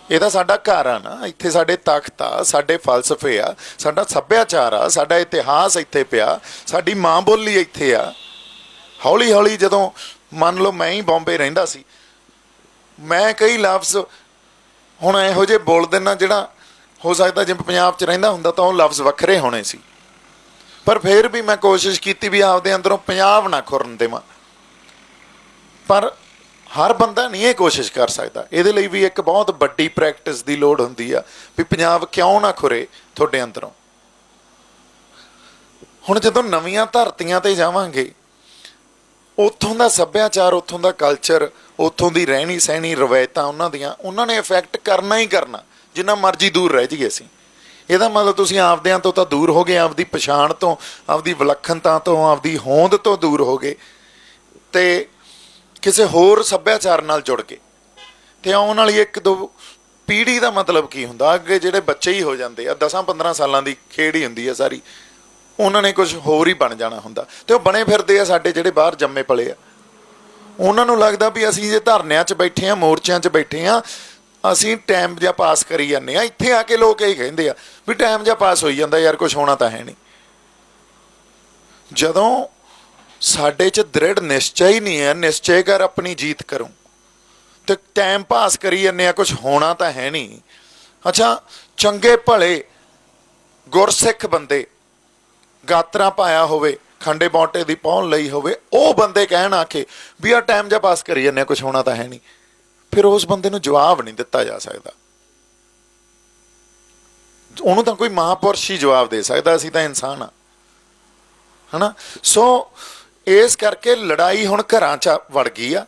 ਇਹ ਤਾਂ ਸਾਡਾ ਘਰ ਆ ਨਾ, ਇੱਥੇ ਸਾਡੇ ਤਖਤ ਆ, ਸਾਡੇ ਫਲਸਫੇ ਆ, ਸਾਡਾ ਸੱਭਿਆਚਾਰ ਆ, ਸਾਡਾ ਇਤਿਹਾਸ ਇੱਥੇ ਪਿਆ, ਸਾਡੀ ਮਾਂ ਬੋਲੀ ਇੱਥੇ ਆ। ਹੌਲੀ ਹੌਲੀ ਜਦੋਂ ਮੰਨ ਲਓ ਮੈਂ ਹੀ ਬੰਬੇ ਰਹਿੰਦਾ ਸੀ, ਮੈਂ ਕਈ ਲਫ਼ਜ਼ ਹੁਣ ਇਹੋ ਜਿਹੇ ਬੋਲ ਦਿੰਦਾ ਜਿਹੜਾ ਹੋ ਸਕਦਾ ਜੇ ਪੰਜਾਬ 'ਚ ਰਹਿੰਦਾ ਹੁੰਦਾ ਤਾਂ ਉਹ ਲਫ਼ਜ਼ ਵੱਖਰੇ ਹੋਣੇ ਸੀ, ਪਰ ਫਿਰ ਵੀ ਮੈਂ ਕੋਸ਼ਿਸ਼ ਕੀਤੀ ਵੀ ਆਪਦੇ ਅੰਦਰੋਂ ਪੰਜਾਬ ਨਾ ਖੁਰਨ ਦੇਵਾਂ। ਪਰ ਹਰ ਬੰਦਾ ਨਹੀਂ ਇਹ ਕੋਸ਼ਿਸ਼ ਕਰ ਸਕਦਾ, ਇਹਦੇ ਲਈ ਵੀ ਇੱਕ ਬਹੁਤ ਵੱਡੀ ਪ੍ਰੈਕਟਿਸ ਦੀ ਲੋੜ ਹੁੰਦੀ ਆ ਵੀ ਪੰਜਾਬ ਕਿਉਂ ਨਾ ਖੁਰੇ ਤੁਹਾਡੇ ਅੰਦਰੋਂ। ਹੁਣ ਜਦੋਂ ਨਵੀਆਂ ਧਰਤੀਆਂ 'ਤੇ ਜਾਵਾਂਗੇ, ਉੱਥੋਂ ਦਾ ਸੱਭਿਆਚਾਰ, ਉੱਥੋਂ ਦਾ ਕਲਚਰ, ਉੱਥੋਂ ਦੀ ਰਹਿਣੀ ਸਹਿਣੀ ਰਵਾਇਤਾਂ ਉਹਨਾਂ ਨੇ ਇਫੈਕਟ ਕਰਨਾ ਹੀ ਕਰਨਾ, ਜਿੰਨਾ ਮਰਜ਼ੀ ਦੂਰ ਰਹਿ ਜਾਈਏ ਅਸੀਂ। ਇਹਦਾ ਮਤਲਬ ਤੁਸੀਂ ਆਪਦਿਆਂ ਤੋਂ ਤਾਂ ਦੂਰ ਹੋ ਗਏ, ਆਪਦੀ ਪਛਾਣ ਤੋਂ, ਆਪਦੀ ਵਿਲੱਖਣਤਾ ਤੋਂ, ਆਪਦੀ ਹੋਂਦ ਤੋਂ ਦੂਰ ਹੋ ਗਏ, ਤੇ ਕਿਸੇ ਹੋਰ ਸੱਭਿਆਚਾਰ ਨਾਲ ਜੁੜ ਕੇ। ਤੇ ਆਉਣ ਵਾਲੀ 1-2 ਪੀੜ੍ਹੀ ਦਾ ਮਤਲਬ ਕੀ ਹੁੰਦਾ? ਅੱਗੇ ਜਿਹੜੇ ਬੱਚੇ ਹੀ ਹੋ ਜਾਂਦੇ ਆ, 10-15 ਸਾਲਾਂ ਦੀ ਖੇਡ ਹੀ ਹੁੰਦੀ ਆ ਸਾਰੀ, ਉਹਨਾਂ ਨੇ ਕੁਝ ਹੋਰ ਹੀ ਬਣ ਜਾਣਾ ਹੁੰਦਾ। ਤੇ ਉਹ ਬਣੇ ਫਿਰਦੇ ਆ ਸਾਡੇ ਜਿਹੜੇ ਬਾਹਰ ਜੰਮੇ ਪਲੇ ਆ। ਉਹਨਾਂ ਨੂੰ ਲੱਗਦਾ ਵੀ ਅਸੀਂ ਜੇ ਧਰਨਿਆਂ 'ਚ ਬੈਠੇ ਹਾਂ, ਮੋਰਚਿਆਂ 'ਚ ਬੈਠੇ ਹਾਂ, ਅਸੀਂ ਟਾਈਮ ਜਿਹਾ ਪਾਸ ਕਰੀ ਜਾਂਦੇ ਹਾਂ। ਇੱਥੇ ਆ ਕੇ ਲੋਕ ਇਹ ਕਹਿੰਦੇ ਆ ਵੀ ਟਾਈਮ ਜਿਹਾ ਪਾਸ ਹੋਈ ਜਾਂਦਾ ਯਾਰ, ਕੁਛ ਹੋਣਾ ਤਾਂ ਹੈ ਨਹੀਂ। ਜਦੋਂ ਸਾਡੇ 'ਚ ਦ੍ਰਿੜ ਨਿਸ਼ਚੈ ਹੀ ਨਹੀਂ ਹੈ, ਨਿਸ਼ਚੈ ਕਰ ਆਪਣੀ ਜੀਤ ਕਰੂੰ, ਤੇ ਟਾਈਮ ਪਾਸ ਕਰੀ ਜਾਂਦੇ ਆ, ਕੁਛ ਹੋਣਾ ਤਾਂ ਹੈ ਨਹੀਂ। ਅੱਛਾ, ਚੰਗੇ ਭਲੇ ਗੁਰਸਿੱਖ ਬੰਦੇ, ਗਾਤਰਾ ਪਾਇਆ ਹੋਵੇ, ਖੰਡੇ ਬੌਂਟੇ ਦੀ ਪਹੁੰਚ ਲਈ ਹੋਵੇ, ਉਹ ਬੰਦੇ ਕਹਿਣ ਆ ਕੇ ਵੀ ਆਹ ਟਾਈਮ ਜਿਹਾ ਪਾਸ ਕਰੀ ਜਾਂਦੇ ਆ, ਕੁਛ ਹੋਣਾ ਤਾਂ ਹੈ ਨਹੀਂ, ਫਿਰ ਉਸ ਬੰਦੇ ਨੂੰ ਜਵਾਬ ਨਹੀਂ ਦਿੱਤਾ ਜਾ ਸਕਦਾ। ਉਹਨੂੰ ਤਾਂ ਕੋਈ ਮਹਾਂਪੁਰਸ਼ ਹੀ ਜਵਾਬ ਦੇ ਸਕਦਾ, ਅਸੀਂ ਤਾਂ ਇਨਸਾਨ ਆ, ਹਨਾ। ਸੋ ਇਸ ਕਰਕੇ ਲੜਾਈ ਹੁਣ ਘਰਾਂ 'ਚ ਵੜ ਗਈ ਆ।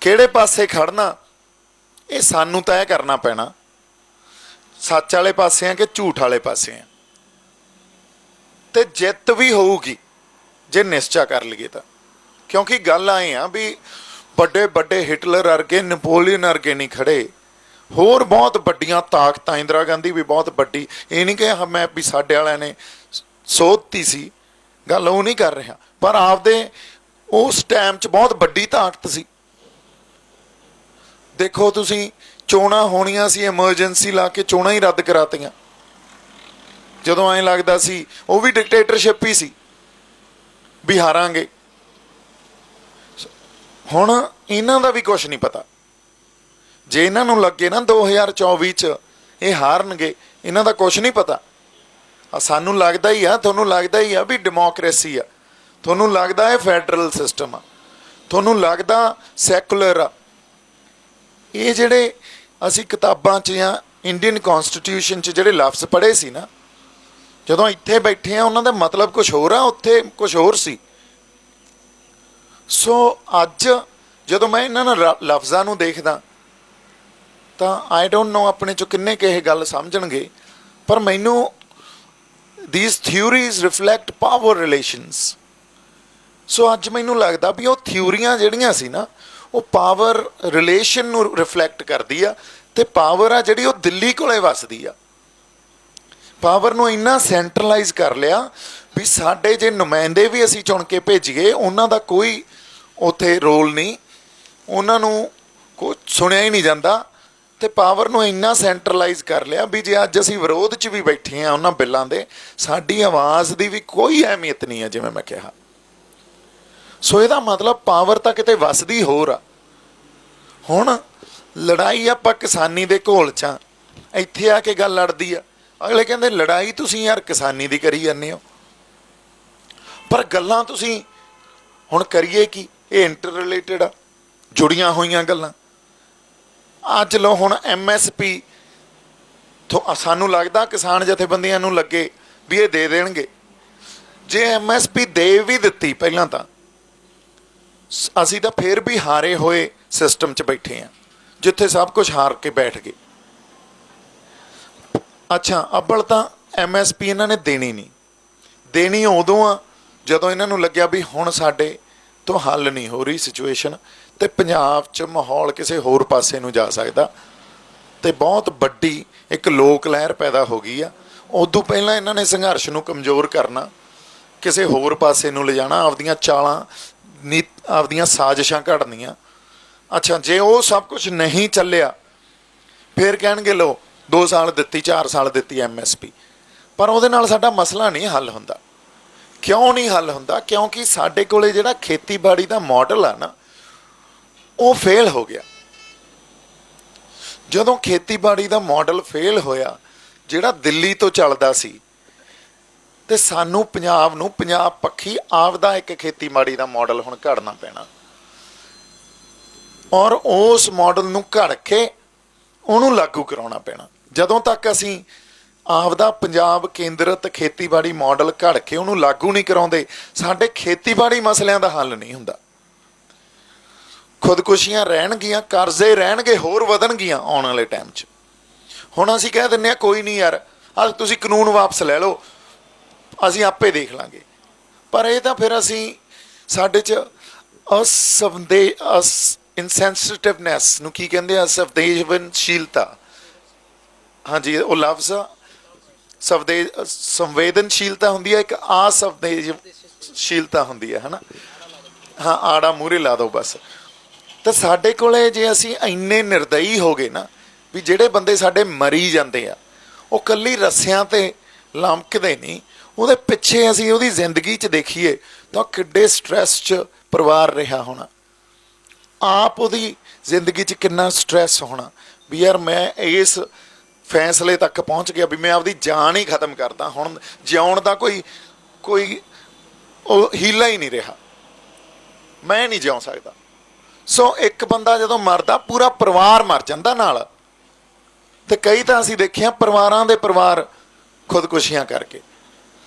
ਕਿਹੜੇ ਪਾਸੇ ਖੜਨਾ ਇਹ ਸਾਨੂੰ ਤੈਅ ਕਰਨਾ ਪੈਣਾ। ਸੱਚ ਵਾਲੇ ਪਾਸੇ ਆ ਕਿ ਝੂਠ ਵਾਲੇ ਪਾਸੇ ਆ। ਤੇ ਜਿੱਤ ਵੀ ਹੋਊਗੀ ਜੇ ਨਿਸ਼ਚਾ ਕਰ ਲਈਏ ਤਾਂ, ਕਿਉਂਕਿ ਗੱਲ ਆਏ ਆ ਵੀ ਵੱਡੇ ਵੱਡੇ ਹਿਟਲਰ ਵਰਗੇ, ਨੈਪੋਲੀਅਨ ਵਰਗੇ ਨਹੀਂ ਖੜੇ, ਹੋਰ ਬਹੁਤ ਵੱਡੀਆਂ ਤਾਕਤਾਂ, ਇੰਦਰਾ ਗਾਂਧੀ ਵੀ ਬਹੁਤ ਵੱਡੀ, ਇਹ ਨਹੀਂ ਕਿ ਮੈਂ ਵੀ ਸਾਡੇ ਵਾਲਿਆਂ ਨੇ ਸੋਧਤੀ ਸੀ, ਗੱਲ ਉਹ ਨਹੀਂ ਕਰ ਰਿਹਾ, ਪਰ ਆਪਦੇ ਉਸ ਟਾਈਮ 'ਚ ਬਹੁਤ ਵੱਡੀ ਤਾਕਤ ਸੀ। ਦੇਖੋ ਤੁਸੀਂ, ਚੋਣਾਂ ਹੋਣੀਆਂ ਸੀ, ਐਮਰਜੈਂਸੀ ਲਾ ਕੇ ਚੋਣਾਂ ਹੀ ਰੱਦ ਕਰਾਤੀਆਂ, ਜਦੋਂ ਐਂ ਲੱਗਦਾ ਸੀ ਉਹ ਵੀ ਡਿਕਟੇਟਰਸ਼ਿਪ ਹੀ ਸੀ ਵੀ ਹਾਰਾਂਗੇ। ਹੁਣ ਇਹਨਾਂ ਦਾ ਵੀ ਕੁਛ ਨਹੀਂ ਪਤਾ। ਜੇ ਇਹਨਾਂ ਨੂੰ ਲੱਗੇ ਨਾ 2024 'ਚ ਇਹ ਹਾਰਨਗੇ, ਇਹਨਾਂ ਦਾ ਕੁਛ ਨਹੀਂ ਪਤਾ। ਸਾਨੂੰ ਲੱਗਦਾ ਹੀ ਆ, ਤੁਹਾਨੂੰ ਲੱਗਦਾ ਹੀ ਆ ਵੀ ਡੈਮੋਕ੍ਰੇਸੀ ਆ, ਤੁਹਾਨੂੰ ਲੱਗਦਾ ਹੈ ਫੈਡਰਲ ਸਿਸਟਮ ਆ, ਤੁਹਾਨੂੰ ਲੱਗਦਾ ਸੈਕੂਲਰ ਆ। ਇਹ ਜਿਹੜੇ ਅਸੀਂ ਕਿਤਾਬਾਂ 'ਚ ਜਾਂ ਇੰਡੀਅਨ ਕੌਂਸਟੀਟਿਊਸ਼ਨ 'ਚ ਜਿਹੜੇ ਲਫ਼ਜ਼ ਪੜ੍ਹੇ ਸੀ ਨਾ, ਜਦੋਂ ਇੱਥੇ ਬੈਠੇ ਆ ਉਹਨਾਂ ਦਾ ਮਤਲਬ ਕੁਛ ਹੋਰ ਆ, ਉੱਥੇ ਕੁਛ ਹੋਰ ਸੀ। ਸੋ ਅੱਜ ਜਦੋਂ ਮੈਂ ਇਹਨਾਂ ਲਫ਼ਜ਼ਾਂ ਨੂੰ ਦੇਖਦਾ ਤਾਂ ਆਈ ਡੋਂਟ ਨੋ ਆਪਣੇ 'ਚੋਂ ਕਿੰਨੇ ਕੁ ਇਹ ਗੱਲ ਸਮਝਣਗੇ, ਪਰ ਮੈਨੂੰ these theories reflect power relations। ਸੋ ਅੱਜ ਮੈਨੂੰ ਲੱਗਦਾ ਵੀ ਉਹ ਥਿਊਰੀਆਂ ਜਿਹੜੀਆਂ ਸੀ ਨਾ, ਉਹ ਪਾਵਰ ਰਿਲੇਸ਼ਨ ਨੂੰ ਰਿਫਲੈਕਟ ਕਰਦੀ ਆ। ਤੇ ਪਾਵਰ ਆ ਜਿਹੜੀ ਉਹ ਦਿੱਲੀ ਕੋਲੇ ਵਸਦੀ ਆ। ਪਾਵਰ ਨੂੰ ਇੰਨਾ ਸੈਂਟਰਲਾਈਜ਼ ਕਰ ਲਿਆ ਵੀ ਸਾਡੇ ਜੇ ਨੁਮਾਇੰਦੇ ਵੀ ਅਸੀਂ ਚੁਣ ਕੇ ਭੇਜੀਏ ਉਹਨਾਂ ਦਾ ਕੋਈ ਉੱਥੇ ਰੋਲ ਨਹੀਂ, ਉਹਨਾਂ ਨੂੰ ਕੋਈ ਸੁਣਿਆ ਹੀ ਨਹੀਂ ਜਾਂਦਾ। ਤੇ ਪਾਵਰ ਨੂੰ ਇੰਨਾ ਸੈਂਟਰਲਾਈਜ਼ ਕਰ ਲਿਆ ਵੀ ਜੇ ਅੱਜ ਅਸੀਂ ਵਿਰੋਧ 'ਚ ਵੀ ਬੈਠੇ ਹਾਂ ਉਹਨਾਂ ਬਿੱਲਾਂ ਦੇ, ਸਾਡੀ ਆਵਾਜ਼ ਦੀ ਵੀ ਕੋਈ ਅਹਿਮੀਅਤ ਨਹੀਂ ਹੈ, ਜਿਵੇਂ ਮੈਂ ਕਿਹਾ। ਸੋ ਇਹਦਾ ਮਤਲਬ ਪਾਵਰ ਤਾਂ ਕਿਤੇ ਵੱਸਦੀ ਹੋਰ ਆ। ਹੁਣ ਲੜਾਈ ਆਪਾਂ ਕਿਸਾਨੀ ਦੇ ਘੋਲ 'ਚ ਆ, ਇੱਥੇ ਆ ਕੇ ਗੱਲ ਲੜਦੀ ਆ। ਅਗਲੇ ਕਹਿੰਦੇ ਲੜਾਈ ਤੁਸੀਂ ਯਾਰ ਕਿਸਾਨੀ ਦੀ ਕਰੀ ਜਾਂਦੇ ਹੋ, ਪਰ ਗੱਲਾਂ ਤੁਸੀਂ ਹੁਣ ਕਰੀਏ ਕੀ? ਇਹ ਇੰਟਰ ਰਿਲੇਟਡ ਆ, ਜੁੜੀਆਂ ਹੋਈਆਂ ਗੱਲਾਂ। ਅੱਜ ਲਓ ਹੁਣ MSP ਸਾਨੂੰ ਲੱਗਦਾ ਕਿਸਾਨ ਜਥੇਬੰਦੀਆਂ ਨੂੰ ਲੱਗੇ ਵੀ ਇਹ ਦੇ ਦੇਣਗੇ। ਜੇ MSP ਦੇ ਵੀ ਦਿੱਤੀ ਪਹਿਲਾਂ ਤਾਂ ਅਸੀਂ ਤਾਂ ਫਿਰ ਵੀ ਹਾਰੇ ਹੋਏ ਸਿਸਟਮ 'ਚ ਬੈਠੇ ਹਾਂ, ਜਿੱਥੇ ਸਭ ਕੁਝ ਹਾਰ ਕੇ ਬੈਠ ਗਏ। ਅੱਛਾ, ਅੱਬਲ ਤਾਂ MSP ਇਹਨਾਂ ਨੇ ਦੇਣੀ ਨਹੀਂ। ਦੇਣੀ ਉਦੋਂ ਆ ਜਦੋਂ ਇਹਨਾਂ ਨੂੰ ਲੱਗਿਆ ਵੀ ਹੁਣ ਸਾਡੇ ਤੋਂ ਹੱਲ ਨਹੀਂ ਹੋ ਰਹੀ ਸਿਚੁਏਸ਼ਨ, ਤੇ ਪੰਜਾਬ 'ਚ ਮਾਹੌਲ ਕਿਸੇ ਹੋਰ ਪਾਸੇ ਨੂੰ ਜਾ ਸਕਦਾ, ਤੇ ਬਹੁਤ ਵੱਡੀ ਇੱਕ ਲੋਕ ਲਹਿਰ ਪੈਦਾ ਹੋ ਗਈ ਆ। ਉਦੋਂ ਪਹਿਲਾਂ ਇਹਨਾਂ ਨੇ ਸੰਘਰਸ਼ ਨੂੰ ਕਮਜ਼ੋਰ ਕਰਨਾ, ਕਿਸੇ ਹੋਰ ਪਾਸੇ ਨੂੰ ਲਿਜਾਣਾ, ਆਪਦੀਆਂ ਚਾਲਾਂ ਆਪਦੀਆਂ ਸਾਜ਼ਿਸ਼ਾਂ ਘੜਨੀਆਂ। ਅੱਛਾ, ਜੇ ਉਹ ਸਭ ਕੁਝ ਨਹੀਂ ਚੱਲਿਆ ਫਿਰ ਕਹਿਣਗੇ ਲਓ 2 ਸਾਲ ਦਿੱਤੀ, 4 ਸਾਲ ਦਿੱਤੀ MSP, ਪਰ ਉਹਦੇ ਨਾਲ ਸਾਡਾ ਮਸਲਾ ਨਹੀਂ ਹੱਲ ਹੁੰਦਾ। ਕਿਉਂ ਨਹੀਂ ਹੱਲ ਹੁੰਦਾ? ਕਿਉਂਕਿ ਸਾਡੇ ਕੋਲੇ ਜਿਹੜਾ ਖੇਤੀਬਾੜੀ ਦਾ ਮਾਡਲ ਆ ਨਾ, ਉਹ ਫੇਲ ਹੋ ਗਿਆ। ਜਦੋਂ ਖੇਤੀਬਾੜੀ ਦਾ ਮਾਡਲ ਫੇਲ ਹੋਇਆ ਜਿਹੜਾ ਦਿੱਲੀ ਤੋਂ ਚੱਲਦਾ ਸੀ, ਤੇ ਸਾਨੂੰ ਪੰਜਾਬ ਨੂੰ ਪੰਜਾਬ ਪੱਖੀ ਆਪਦਾ ਇੱਕ ਖੇਤੀਬਾੜੀ ਦਾ ਮਾਡਲ ਹੁਣ ਘੜਨਾ ਪੈਣਾ, ਔਰ ਉਸ ਮਾਡਲ ਨੂੰ ਘੜ ਕੇ ਉਹਨੂੰ ਲਾਗੂ ਕਰਾਉਣਾ ਪੈਣਾ। ਜਦੋਂ ਤੱਕ ਅਸੀਂ ਆਪਦਾ ਪੰਜਾਬ ਕੇਂਦਰਿਤ ਖੇਤੀਬਾੜੀ ਮਾਡਲ ਘੜ ਕੇ ਉਹਨੂੰ ਲਾਗੂ ਨਹੀਂ ਕਰਾਉਂਦੇ, ਸਾਡੇ ਖੇਤੀਬਾੜੀ ਮਸਲਿਆਂ ਦਾ ਹੱਲ ਨਹੀਂ ਹੁੰਦਾ। ਖੁਦਕੁਸ਼ੀਆਂ ਰਹਿਣਗੀਆਂ, ਕਰਜ਼ੇ ਰਹਿਣਗੇ, ਹੋਰ ਵਧਣਗੀਆਂ ਆਉਣ ਵਾਲੇ ਟਾਈਮ 'ਚ। ਹੁਣ ਅਸੀਂ ਕਹਿ ਦਿੰਦੇ ਹਾਂ ਕੋਈ ਨਹੀਂ ਯਾਰ, ਅੱਜ ਤੁਸੀਂ ਕਾਨੂੰਨ ਵਾਪਸ ਲੈ ਲਓ, ਅਸੀਂ ਆਪੇ ਦੇਖ ਲਾਂਗੇ। ਪਰ ਇਹ ਤਾਂ ਫਿਰ ਅਸੀਂ ਸਾਡੇ 'ਚ ਇਨਸੈਂਸਿਟਿਵਨੈਸ ਨੂੰ ਕੀ ਕਹਿੰਦੇ ਆ? ਸੰਵੇਦਨਸ਼ੀਲਤਾ। ਹਾਂਜੀ, ਉਹ ਲਫ਼ਜ਼ ਸੰਵੇਦਨਸ਼ੀਲਤਾ ਹੁੰਦੀ ਹੈ, ਇੱਕ ਅਸੰਵੇਦਨਸ਼ੀਲਤਾ ਹੁੰਦੀ ਹੈ, ਹੈ ਨਾ? ਹਾਂ, ਆੜਾ ਮੂਹਰੇ ਲਾ ਦਿਓ ਬਸ। ਤਾਂ ਸਾਡੇ ਕੋਲੇ ਜੇ ਅਸੀਂ ਇੰਨੇ ਨਿਰਦਈ ਹੋ ਗਏ ਨਾ ਵੀ ਜਿਹੜੇ ਬੰਦੇ ਸਾਡੇ ਮਰੀ ਜਾਂਦੇ ਆ ਉਹ ਕੱਲੀ ਰੱਸਿਆਂ ਤੇ ਲਮਕਦੇ ਨਹੀਂ, ਉਹਦੇ ਪਿੱਛੇ ਅਸੀਂ ਉਹਦੀ ਜ਼ਿੰਦਗੀ 'ਚ ਦੇਖੀਏ ਤਾਂ ਕਿੱਡੇ ਸਟ੍ਰੈਸ 'ਚ ਪਰਿਵਾਰ ਰਿਹਾ ਹੋਣਾ, ਆਪ ਉਹਦੀ ਜ਼ਿੰਦਗੀ 'ਚ ਕਿੰਨਾ ਸਟ੍ਰੈਸ ਹੋਣਾ ਵੀ ਯਾਰ ਮੈਂ ਇਸ ਫੈਸਲੇ ਤੱਕ ਪਹੁੰਚ ਗਿਆ ਵੀ ਮੈਂ ਆਪਦੀ ਜਾਨ ਹੀ ਖਤਮ ਕਰਦਾ, ਹੁਣ ਜਿਉਣ ਦਾ ਕੋਈ ਉਹ ਹੀਲਾ ਹੀ ਨਹੀਂ ਰਿਹਾ, ਮੈਂ ਨਹੀਂ ਜਿਉ ਸਕਦਾ। ਸੋ ਇੱਕ ਬੰਦਾ ਜਦੋਂ ਮਰਦਾ ਪੂਰਾ ਪਰਿਵਾਰ ਮਰ ਜਾਂਦਾ ਨਾਲ। ਤੇ ਕਈ ਤਾਂ ਅਸੀਂ ਦੇਖਿਆ ਪਰਿਵਾਰਾਂ ਦੇ ਪਰਿਵਾਰ ਖੁਦਕੁਸ਼ੀਆਂ ਕਰਕੇ।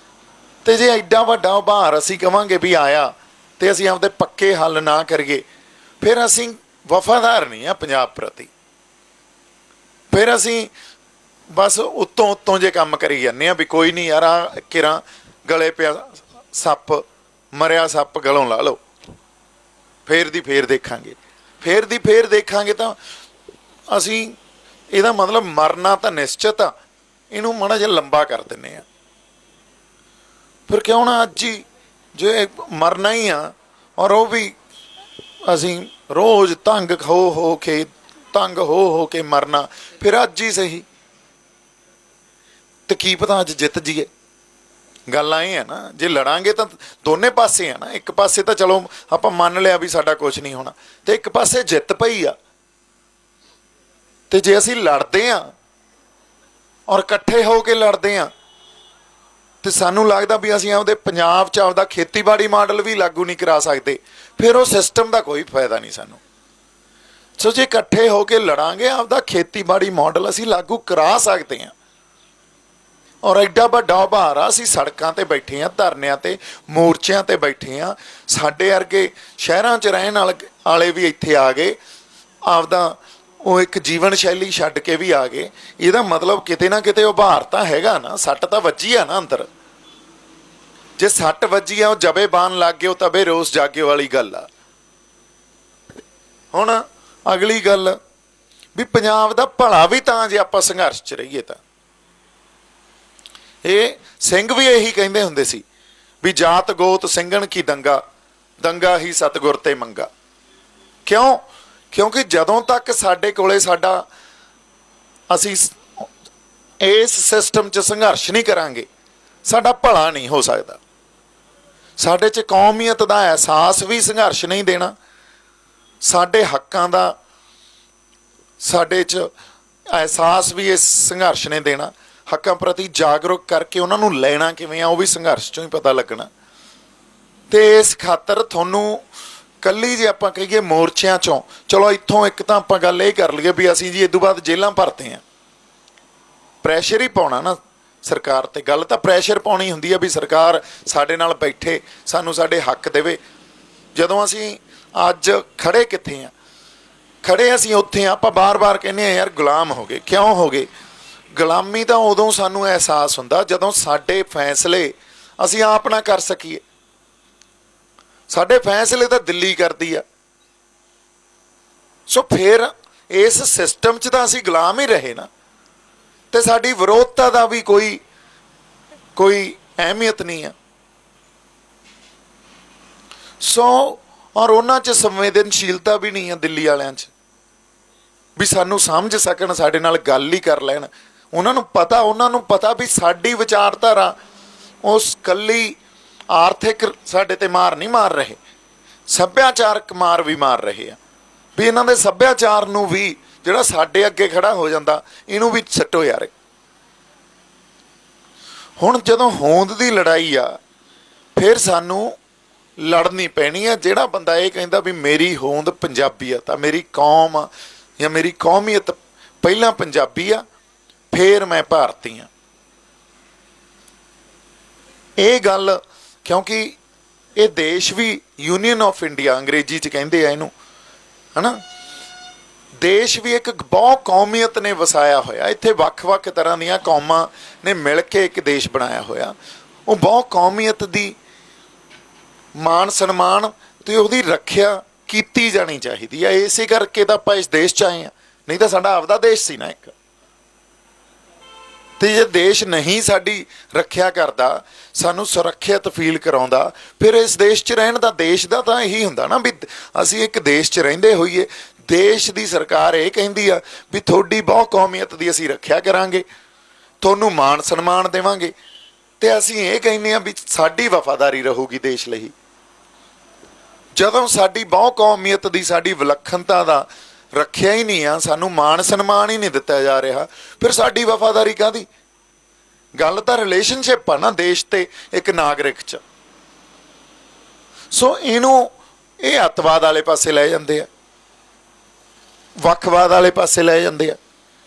ਤੇ ਜੇ ਐਡਾ ਵੱਡਾ ਉਭਾਰ ਅਸੀਂ ਕਵਾਂਗੇ ਵੀ ਆਇਆ ਤੇ ਅਸੀਂ ਆਪਦੇ ਪੱਕੇ ਹੱਲ ਨਾ ਕਰੀਏ, ਫਿਰ ਅਸੀਂ ਵਫਾਦਾਰ ਨਹੀਂ ਆ ਪੰਜਾਬ ਪ੍ਰਤੀ। ਫਿਰ ਅਸੀਂ ਬਸ ਉੱਤੋਂ ਜੇ ਕੰਮ ਕਰੀ ਜਾਂਦੇ ਹਾਂ ਵੀ ਕੋਈ ਨਹੀਂ ਯਾਰ, ਆ ਕਿਰਾਂ ਗਲੇ ਪਿਆ ਸੱਪ, ਮਰਿਆ ਸੱਪ ਗਲੋਂ ਲਾ ਲਓ, ਫੇਰ ਦੀ ਫੇਰ ਦੇਖਾਂਗੇ। ਤਾਂ ਅਸੀਂ ਇਹਦਾ ਮਤਲਬ ਮਰਨਾ ਤਾਂ ਨਿਸ਼ਚਿਤ ਆ, ਇਹਨੂੰ ਮਾੜਾ ਜਿਹਾ ਲੰਬਾ ਕਰ ਦਿੰਦੇ ਆ। ਫਿਰ ਕਿਉਂ ਨਾ ਅੱਜ ਹੀ ਜੇ ਮਰਨਾ ਹੀ ਆ, ਔਰ ਉਹ ਵੀ ਅਸੀਂ ਰੋਜ਼ ਤੰਗ ਹੋ ਕੇ ਮਰਨਾ, ਫਿਰ ਅੱਜ ਹੀ ਸਹੀ। ਤੇ ਕੀ ਪਤਾ ਅੱਜ ਜਿੱਤ ਜੀਏ। ਗੱਲ ਇਹ ਹੈ ਨਾ, ਜੇ ਲੜਾਂਗੇ ਤਾਂ ਦੋਨੇ ਪਾਸੇ ਆ ਨਾ। ਇੱਕ ਪਾਸੇ ਤਾਂ ਚਲੋ ਆਪਾਂ ਮੰਨ ਲਿਆ ਵੀ ਸਾਡਾ ਕੁਝ ਨਹੀਂ ਹੋਣਾ, ਤੇ ਇੱਕ ਪਾਸੇ ਜਿੱਤ ਪਈ ਆ। ਤੇ ਜੇ ਅਸੀਂ ਲੜਦੇ ਹਾਂ ਔਰ ਇਕੱਠੇ ਹੋ ਕੇ ਲੜਦੇ ਹਾਂ, ਤੇ ਸਾਨੂੰ ਲੱਗਦਾ ਵੀ ਅਸੀਂ ਆਪਦੇ ਪੰਜਾਬ 'ਚ ਆਪਦਾ ਖੇਤੀਬਾੜੀ ਮਾਡਲ ਵੀ ਲਾਗੂ ਨਹੀਂ ਕਰਾ ਸਕਦੇ, ਫਿਰ ਉਹ ਸਿਸਟਮ ਦਾ ਕੋਈ ਫਾਇਦਾ ਨਹੀਂ ਸਾਨੂੰ। ਸੋ ਜੇ ਇਕੱਠੇ ਹੋ ਕੇ ਲੜਾਂਗੇ, ਆਪਦਾ ਖੇਤੀਬਾੜੀ ਮਾਡਲ ਅਸੀਂ ਲਾਗੂ ਕਰਾ ਸਕਦੇ ਹਾਂ। ਔਰ ਐਡਾ ਵੱਡਾ ਉਭਾਰ ਆ, ਅਸੀਂ ਸੜਕਾਂ ਤੇ ਬੈਠੇ ਹਾਂ, ਧਰਨਿਆਂ ਤੇ, ਮੋਰਚਿਆਂ ਤੇ ਬੈਠੇ ਹਾਂ। ਸਾਡੇ ਵਰਗੇ ਸ਼ਹਿਰਾਂ 'ਚ ਰਹਿਣ ਵਾਲੇ ਵੀ ਇੱਥੇ ਆ ਗਏ, ਆਪਦਾ ਉਹ ਇੱਕ ਜੀਵਨ ਸ਼ੈਲੀ ਛੱਡ ਕੇ ਵੀ ਆ ਗਏ। ਇਹਦਾ ਮਤਲਬ ਕਿਤੇ ਨਾ ਕਿਤੇ ਉਭਾਰ ਤਾਂ ਹੈਗਾ ਨਾ, ਸੱਟ ਤਾਂ ਵੱਜੀ ਆ ਨਾ ਅੰਦਰ। ਜੇ ਸੱਟ ਵੱਜੀ ਆ, ਉਹ ਜਬੇ ਬਾਨ ਲੱਗ ਗਏ, ਉਹ ਤਬੇ ਰੋਸ ਜਾਗੇ ਵਾਲੀ ਗੱਲ ਆ। ਹੁਣ ਅਗਲੀ ਗੱਲ ਵੀ ਪੰਜਾਬ ਦਾ ਭਲਾ ਵੀ ਤਾਂ ਜੇ ਆਪਾਂ ਸੰਘਰਸ਼ 'ਚ ਰਹੀਏ ਤਾਂ। ਇਹ ਸਿੰਘ ਵੀ ਇਹੀ ਕਹਿੰਦੇ ਹੁੰਦੇ ਸੀ ਵੀ ਜਾਤ ਗੋਤ ਸਿੰਘਣ ਕੀ ਦੰਗਾ, ਦੰਗਾ ਹੀ ਸਤਿਗੁਰ ਤੇ ਮੰਗਾ। ਕਿਉਂ? ਕਿਉਂਕਿ ਜਦੋਂ ਤੱਕ ਸਾਡੇ ਕੋਲੇ ਅਸੀਂ ਇਸ ਸਿਸਟਮ 'ਚ ਸੰਘਰਸ਼ ਨਹੀਂ ਕਰਾਂਗੇ, ਸਾਡਾ ਭਲਾ ਨਹੀਂ ਹੋ ਸਕਦਾ। ਸਾਡੇ 'ਚ ਕੌਮੀਅਤ ਦਾ ਅਹਿਸਾਸ ਵੀ ਸੰਘਰਸ਼ ਨਹੀਂ ਦੇਣਾ, ਸਾਡੇ ਹੱਕਾਂ ਦਾ ਸਾਡੇ 'ਚ ਅਹਿਸਾਸ ਵੀ ਇਸ ਸੰਘਰਸ਼ ਨੇ ਦੇਣਾ, ਹੱਕਾਂ ਪ੍ਰਤੀ ਜਾਗਰੂਕ ਕਰਕੇ ਉਹਨਾਂ ਨੂੰ ਲੈਣਾ ਕਿਵੇਂ ਆ ਉਹ ਵੀ ਸੰਘਰਸ਼ 'ਚੋਂ ਹੀ ਪਤਾ ਲੱਗਣਾ। ਤੇ ਇਸ ਖਾਤਰ ਤੁਹਾਨੂੰ ਕੱਲੀ ਜੇ ਆਪਾਂ ਕਹੀਏ ਮੋਰਚਿਆਂ 'ਚੋਂ, ਚਲੋ ਇੱਥੋਂ ਇੱਕ ਤਾਂ ਆਪਾਂ ਗੱਲ ਇਹ ਕਰ ਲਈਏ ਵੀ ਅਸੀਂ ਜੀ ਇਹ ਤੋਂ ਬਾਅਦ ਜੇਲ੍ਹਾਂ ਭਰਦੇ ਹਾਂ, ਪ੍ਰੈਸ਼ਰ ਹੀ ਪਾਉਣਾ ਨਾ ਸਰਕਾਰ ਤੇ। ਗੱਲ ਤਾਂ ਪ੍ਰੈਸ਼ਰ ਪਾਉਣੀ ਹੁੰਦੀ ਆ ਵੀ ਸਰਕਾਰ ਸਾਡੇ ਨਾਲ ਬੈਠੇ, ਸਾਨੂੰ ਸਾਡੇ ਹੱਕ ਦੇਵੇ। ਜਦੋਂ ਅਸੀਂ ਅੱਜ ਖੜੇ ਕਿੱਥੇ ਆ? ਖੜੇ ਅਸੀਂ ਉੱਥੇ ਆ, ਆਪਾਂ ਬਾਰ-ਬਾਰ ਕਹਿੰਦੇ ਆ ਯਾਰ ਗੁਲਾਮ ਹੋ ਗਏ। ਕਿਉਂ ਹੋ ਗਏ? ਗੁਲਾਮੀ ਤਾਂ ਉਦੋਂ ਸਾਨੂੰ ਅਹਿਸਾਸ ਹੁੰਦਾ ਜਦੋਂ ਸਾਡੇ ਫੈਸਲੇ ਅਸੀਂ ਆਪ ਨਾ ਕਰ ਸਕੀਏ। ਸਾਡੇ ਫੈਸਲੇ ਤਾਂ ਦਿੱਲੀ ਕਰਦੀ ਆ। ਸੋ ਫਿਰ ਇਸ ਸਿਸਟਮ 'ਚ ਤਾਂ ਅਸੀਂ ਗੁਲਾਮ ਹੀ ਰਹੇ ਨਾ, ਤੇ ਸਾਡੀ ਵਿਰੋਧਤਾ ਦਾ ਵੀ ਕੋਈ ਅਹਿਮੀਅਤ ਨਹੀਂ ਆ। ਸੋ ਔਰ ਉਹਨਾਂ 'ਚ ਸੰਵੇਦਨਸ਼ੀਲਤਾ ਵੀ ਨਹੀਂ ਆ ਦਿੱਲੀ ਵਾਲਿਆਂ 'ਚ ਵੀ ਸਾਨੂੰ ਸਮਝ ਸਕਣ, ਸਾਡੇ ਨਾਲ ਗੱਲ ਹੀ ਕਰ ਲੈਣ। ਉਹਨਾਂ ਨੂੰ ਪਤਾ ਵੀ ਸਾਡੀ ਵਿਚਾਰਧਾਰਾ ਉਸ ਕੱਲੀ ਆਰਥਿਕ ਸਾਡੇ ਤੇ ਮਾਰ ਨਹੀਂ ਮਾਰ ਰਹੇ, ਸੱਭਿਆਚਾਰਕ ਮਾਰ ਵੀ ਮਾਰ ਰਹੇ ਆ ਵੀ ਇਹਨਾਂ ਦੇ ਸੱਭਿਆਚਾਰ ਨੂੰ ਵੀ ਜਿਹੜਾ ਸਾਡੇ ਅੱਗੇ ਖੜਾ ਹੋ ਜਾਂਦਾ, ਇਹਨੂੰ ਵੀ ਛੱਟੋ ਯਾਰ। ਹੁਣ ਜਦੋਂ ਹੋਂਦ ਦੀ ਲੜਾਈ ਆ ਫਿਰ ਸਾਨੂੰ ਲੜਨੀ ਪੈਣੀ ਆ। ਜਿਹੜਾ ਬੰਦਾ ਇਹ ਕਹਿੰਦਾ ਵੀ ਮੇਰੀ ਹੋਂਦ ਪੰਜਾਬੀਅਤ ਆ, ਮੇਰੀ ਕੌਮ ਆ ਜਾਂ ਮੇਰੀ ਕੌਮੀਅਤ ਪਹਿਲਾਂ ਪੰਜਾਬੀ ਆ ਫਿਰ ਮੈਂ ਭਾਰਤੀ ਆ, ਇਹ ਗੱਲ, ਕਿਉਂਕਿ ਇਹ ਦੇਸ਼ ਵੀ ਯੂਨੀਅਨ ਆਫ ਇੰਡੀਆ ਅੰਗਰੇਜ਼ੀ 'ਚ ਕਹਿੰਦੇ ਆ ਇਹਨੂੰ, ਹਨਾ। ਦੇਸ਼ ਵੀ ਇੱਕ ਬਹੁ ਕੌਮੀਅਤ ਨੇ ਵਸਾਇਆ ਹੋਇਆ, ਇੱਥੇ ਵੱਖ-ਵੱਖ ਤਰ੍ਹਾਂ ਦੀਆਂ ਕੌਮਾਂ ਨੇ ਮਿਲ ਕੇ ਇੱਕ ਦੇਸ਼ ਬਣਾਇਆ ਹੋਇਆ। ਉਹ ਬਹੁ ਕੌਮੀਅਤ ਦੀ ਮਾਣ ਸਨਮਾਨ ਤੇ ਉਹਦੀ ਰੱਖਿਆ ਕੀਤੀ ਜਾਣੀ ਚਾਹੀਦੀ ਆ। ਇਸੇ ਕਰਕੇ ਤਾਂ ਆਪਾਂ ਇਸ ਦੇਸ਼ 'ਚ ਆਏ ਆ, ਨਹੀਂ ਤਾਂ ਸਾਡਾ ਆਪਦਾ ਦੇਸ਼ ਸੀ ਨਾ ਇੱਕ। ਤੇ ਜੇ ਦੇਸ਼ ਨਹੀਂ ਸਾਡੀ ਰੱਖਿਆ ਕਰਦਾ, ਸਾਨੂੰ ਸੁਰੱਖਿਅਤ ਫੀਲ ਕਰਾਉਂਦਾ, ਫਿਰ ਇਸ ਦੇਸ਼ 'ਚ ਰਹਿਣ ਦਾ, ਦੇਸ਼ ਦਾ ਤਾਂ ਇਹੀ ਹੁੰਦਾ ਨਾ ਵੀ ਅਸੀਂ ਇੱਕ ਦੇਸ਼ 'ਚ ਰਹਿੰਦੇ ਹੋਈਏ। ਦੇਸ਼ ਦੀ ਸਰਕਾਰ ਇਹ ਕਹਿੰਦੀ ਆ ਵੀ ਤੁਹਾਡੀ ਬਹੁ ਕੌਮੀਅਤ ਦੀ ਅਸੀਂ ਰੱਖਿਆ ਕਰਾਂਗੇ, ਤੁਹਾਨੂੰ ਮਾਣ ਸਨਮਾਨ ਦੇਵਾਂਗੇ, ਤੇ ਅਸੀਂ ਇਹ ਕਹਿੰਦੇ ਆ ਵੀ ਸਾਡੀ ਵਫਾਦਾਰੀ ਰਹੂਗੀ ਦੇਸ਼ ਲਈ। ਜਦੋਂ ਸਾਡੀ ਬਹੁ ਕੌਮੀਅਤ ਦੀ, ਸਾਡੀ ਵਿਲੱਖਣਤਾ ਦਾ ਰੱਖਿਆ ਹੀ ਨਹੀਂ ਆ, ਸਾਨੂੰ ਮਾਣ ਸਨਮਾਨ ਹੀ ਨਹੀਂ ਦਿੱਤਾ ਜਾ ਰਿਹਾ, ਫਿਰ ਸਾਡੀ ਵਫਾਦਾਰੀ ਕਾਹਦੀ? ਗੱਲ ਤਾਂ ਰਿਲੇਸ਼ਨਸ਼ਿਪ ਆ ਨਾ ਦੇਸ਼ ਤੇ ਇੱਕ ਨਾਗਰਿਕ 'ਚ। ਸੋ ਇਹ ਅੱਤਵਾਦ ਵਾਲੇ ਪਾਸੇ ਲੈ ਜਾਂਦੇ ਆ, ਵੱਖਵਾਦ ਵਾਲੇ ਪਾਸੇ ਲੈ ਜਾਂਦੇ ਆ।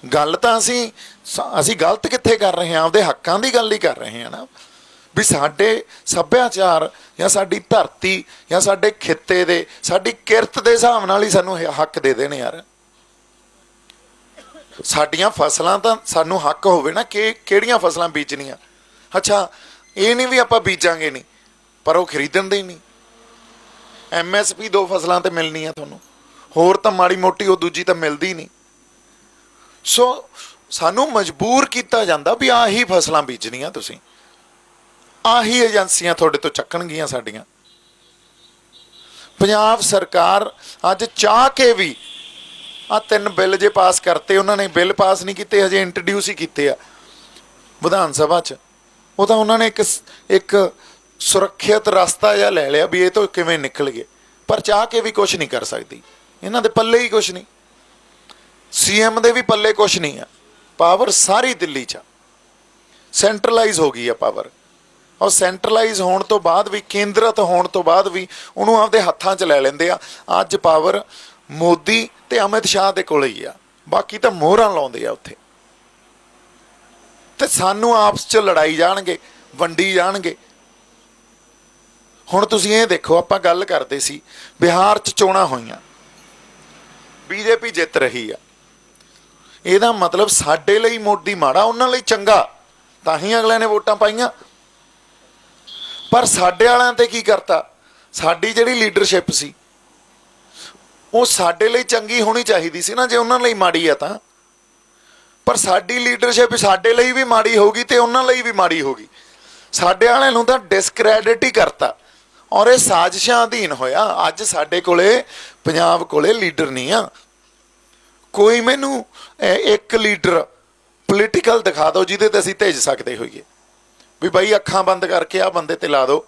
ਗੱਲ ਤਾਂ ਅਸੀਂ ਗਲਤ ਕਿੱਥੇ ਕਰ ਰਹੇ ਹਾਂ? ਆਪਦੇ ਹੱਕਾਂ ਦੀ ਗੱਲ ਹੀ ਕਰ ਰਹੇ ਹਾਂ ਨਾ, ਵੀ ਸਾਡੇ ਸੱਭਿਆਚਾਰ ਜਾਂ ਸਾਡੀ ਧਰਤੀ ਜਾਂ ਸਾਡੇ ਖਿੱਤੇ ਦੇ, ਸਾਡੀ ਕਿਰਤ ਦੇ ਹਿਸਾਬ ਨਾਲ ਹੀ ਸਾਨੂੰ ਹੱਕ ਦੇ ਦੇਣ ਯਾਰ। ਸਾਡੀਆਂ ਫਸਲਾਂ ਤਾਂ ਸਾਨੂੰ ਹੱਕ ਹੋਵੇ ਨਾ ਕਿ ਕਿਹੜੀਆਂ ਫਸਲਾਂ ਬੀਜਣੀਆਂ। ਅੱਛਾ, ਇਹ ਨਹੀਂ ਵੀ ਆਪਾਂ ਬੀਜਾਂਗੇ ਨਹੀਂ, ਪਰ ਉਹ ਖਰੀਦਣ ਦੇ ਹੀ ਨਹੀਂ। MSP 2 ਫਸਲਾਂ ਤੇ ਮਿਲਣੀ ਆ ਤੁਹਾਨੂੰ, ਹੋਰ ਤਾਂ ਮਾੜੀ ਮੋਟੀ ਉਹ ਦੂਜੀ ਤਾਂ ਮਿਲਦੀ ਨਹੀਂ। ਸੋ ਸਾਨੂੰ ਮਜਬੂਰ ਕੀਤਾ ਜਾਂਦਾ ਵੀ ਆਹੀ ਫਸਲਾਂ ਬੀਜਣੀਆਂ, ਤੁਸੀਂ ਆਹੀ ਏਜੰਸੀਆਂ ਤੁਹਾਡੇ ਤੋਂ ਚੱਕਣਗੀਆਂ ਸਾਡੀਆਂ। ਪੰਜਾਬ ਸਰਕਾਰ ਅੱਜ ਚਾਹ ਕੇ ਵੀ ਆਹ 3 ਬਿੱਲ ਜੇ ਪਾਸ ਕਰਤੇ, ਉਹਨਾਂ ਨੇ ਬਿੱਲ ਪਾਸ ਨਹੀਂ ਕੀਤੇ, ਹਜੇ ਇੰਟਰੋਡਿਊਸ ਹੀ ਕੀਤੇ ਆ ਵਿਧਾਨ ਸਭਾ 'ਚ। ਉਹ ਤਾਂ ਉਹਨਾਂ ਨੇ ਇੱਕ ਸੁਰੱਖਿਅਤ ਰਸਤਾ ਜਿਹਾ ਲੈ ਲਿਆ ਵੀ ਇਹ ਤੋਂ ਕਿਵੇਂ ਨਿਕਲ ਗਏ, ਪਰ ਚਾਹ ਕੇ ਵੀ ਕੁਛ ਨਹੀਂ ਕਰ ਸਕਦੀ। ਇਹਨਾਂ ਦੇ ਪੱਲੇ ਹੀ ਕੁਛ ਨਹੀਂ, CM ਦੇ ਵੀ ਪੱਲੇ ਕੁਛ ਨਹੀਂ ਆ। ਪਾਵਰ ਸਾਰੀ ਦਿੱਲੀ 'ਚ ਸੈਂਟਰਲਾਈਜ਼ ਹੋ ਗਈ ਆ ਪਾਵਰ, ਔਰ ਸੈਂਟਰਲਾਈਜ਼ ਹੋਣ ਤੋਂ ਬਾਅਦ ਵੀ, ਕੇਂਦਰਿਤ ਹੋਣ ਤੋਂ ਬਾਅਦ ਵੀ ਉਹਨੂੰ ਆਪਦੇ ਹੱਥਾਂ 'ਚ ਲੈ ਲੈਂਦੇ ਆ। ਅੱਜ ਪਾਵਰ ਮੋਦੀ ਤੇ ਅਮਿਤ ਸ਼ਾਹ ਦੇ ਕੋਲ ਹੀ ਆ, ਬਾਕੀ ਤਾਂ ਮੋਹਰਾਂ ਲਾਉਂਦੇ ਆ ਉੱਥੇ, ਤੇ ਸਾਨੂੰ ਆਪਸ 'ਚ ਲੜਾਈ ਜਾਣਗੇ, ਵੰਡੀ ਜਾਣਗੇ। ਹੁਣ ਤੁਸੀਂ ਇਹ ਦੇਖੋ, ਆਪਾਂ ਗੱਲ ਕਰਦੇ ਸੀ ਬਿਹਾਰ 'ਚ ਚੋਣਾਂ ਹੋਈਆਂ, BJP ਜਿੱਤ ਰਹੀ ਆ। ਇਹਦਾ ਮਤਲਬ ਸਾਡੇ ਲਈ ਮੋਦੀ ਮਾੜਾ, ਉਹਨਾਂ ਲਈ ਚੰਗਾ, ਤਾਂ ਹੀ ਅਗਲਿਆਂ ਨੇ ਵੋਟਾਂ ਪਾਈਆਂ। ਪਰ ਸਾਡੇ ਵਾਲਿਆਂ ਤੇ ਕੀ ਕਰਤਾ? ਸਾਡੀ ਜਿਹੜੀ ਲੀਡਰਸ਼ਿਪ ਸੀ ਉਹ ਸਾਡੇ ਲਈ ਚੰਗੀ ਹੋਣੀ ਚਾਹੀਦੀ ਸੀ ਨਾ, ਜੇ ਉਹਨਾਂ ਲਈ ਮਾੜੀ ਆ ਤਾਂ। ਪਰ ਸਾਡੀ ਲੀਡਰਸ਼ਿਪ ਸਾਡੇ ਲਈ ਵੀ ਮਾੜੀ ਹੋਗੀ ਤੇ ਉਹਨਾਂ ਲਈ ਵੀ ਮਾੜੀ ਹੋਗੀ। ਸਾਡੇ ਵਾਲਿਆਂ ਨੂੰ ਤਾਂ ਡਿਸਕ੍ਰੈਡਿਟ ਹੀ ਕਰਤਾ ਔਰ ਇਹ ਸਾਜ਼ਿਸ਼ਾਂ ਅਧੀਨ ਹੋਇਆ। ਅੱਜ ਸਾਡੇ ਕੋਲੇ ਪੰਜਾਬ ਕੋਲੇ ਲੀਡਰ ਨਹੀਂ ਆ ਕੋਈ। ਮੈਨੂੰ ਇੱਕ ਲੀਡਰ ਪੋਲੀਟੀਕਲ ਦਿਖਾ ਦਿਓ ਜਿਹਦੇ ਤੇ ਅਸੀਂ ਭੇਜ ਸਕਦੇ ਹੋਈਏ ਵੀ ਬਾਈ ਅੱਖਾਂ ਬੰਦ ਕਰਕੇ ਆਹ ਬੰਦੇ ਤੇ ਲਾ ਦਿਓ,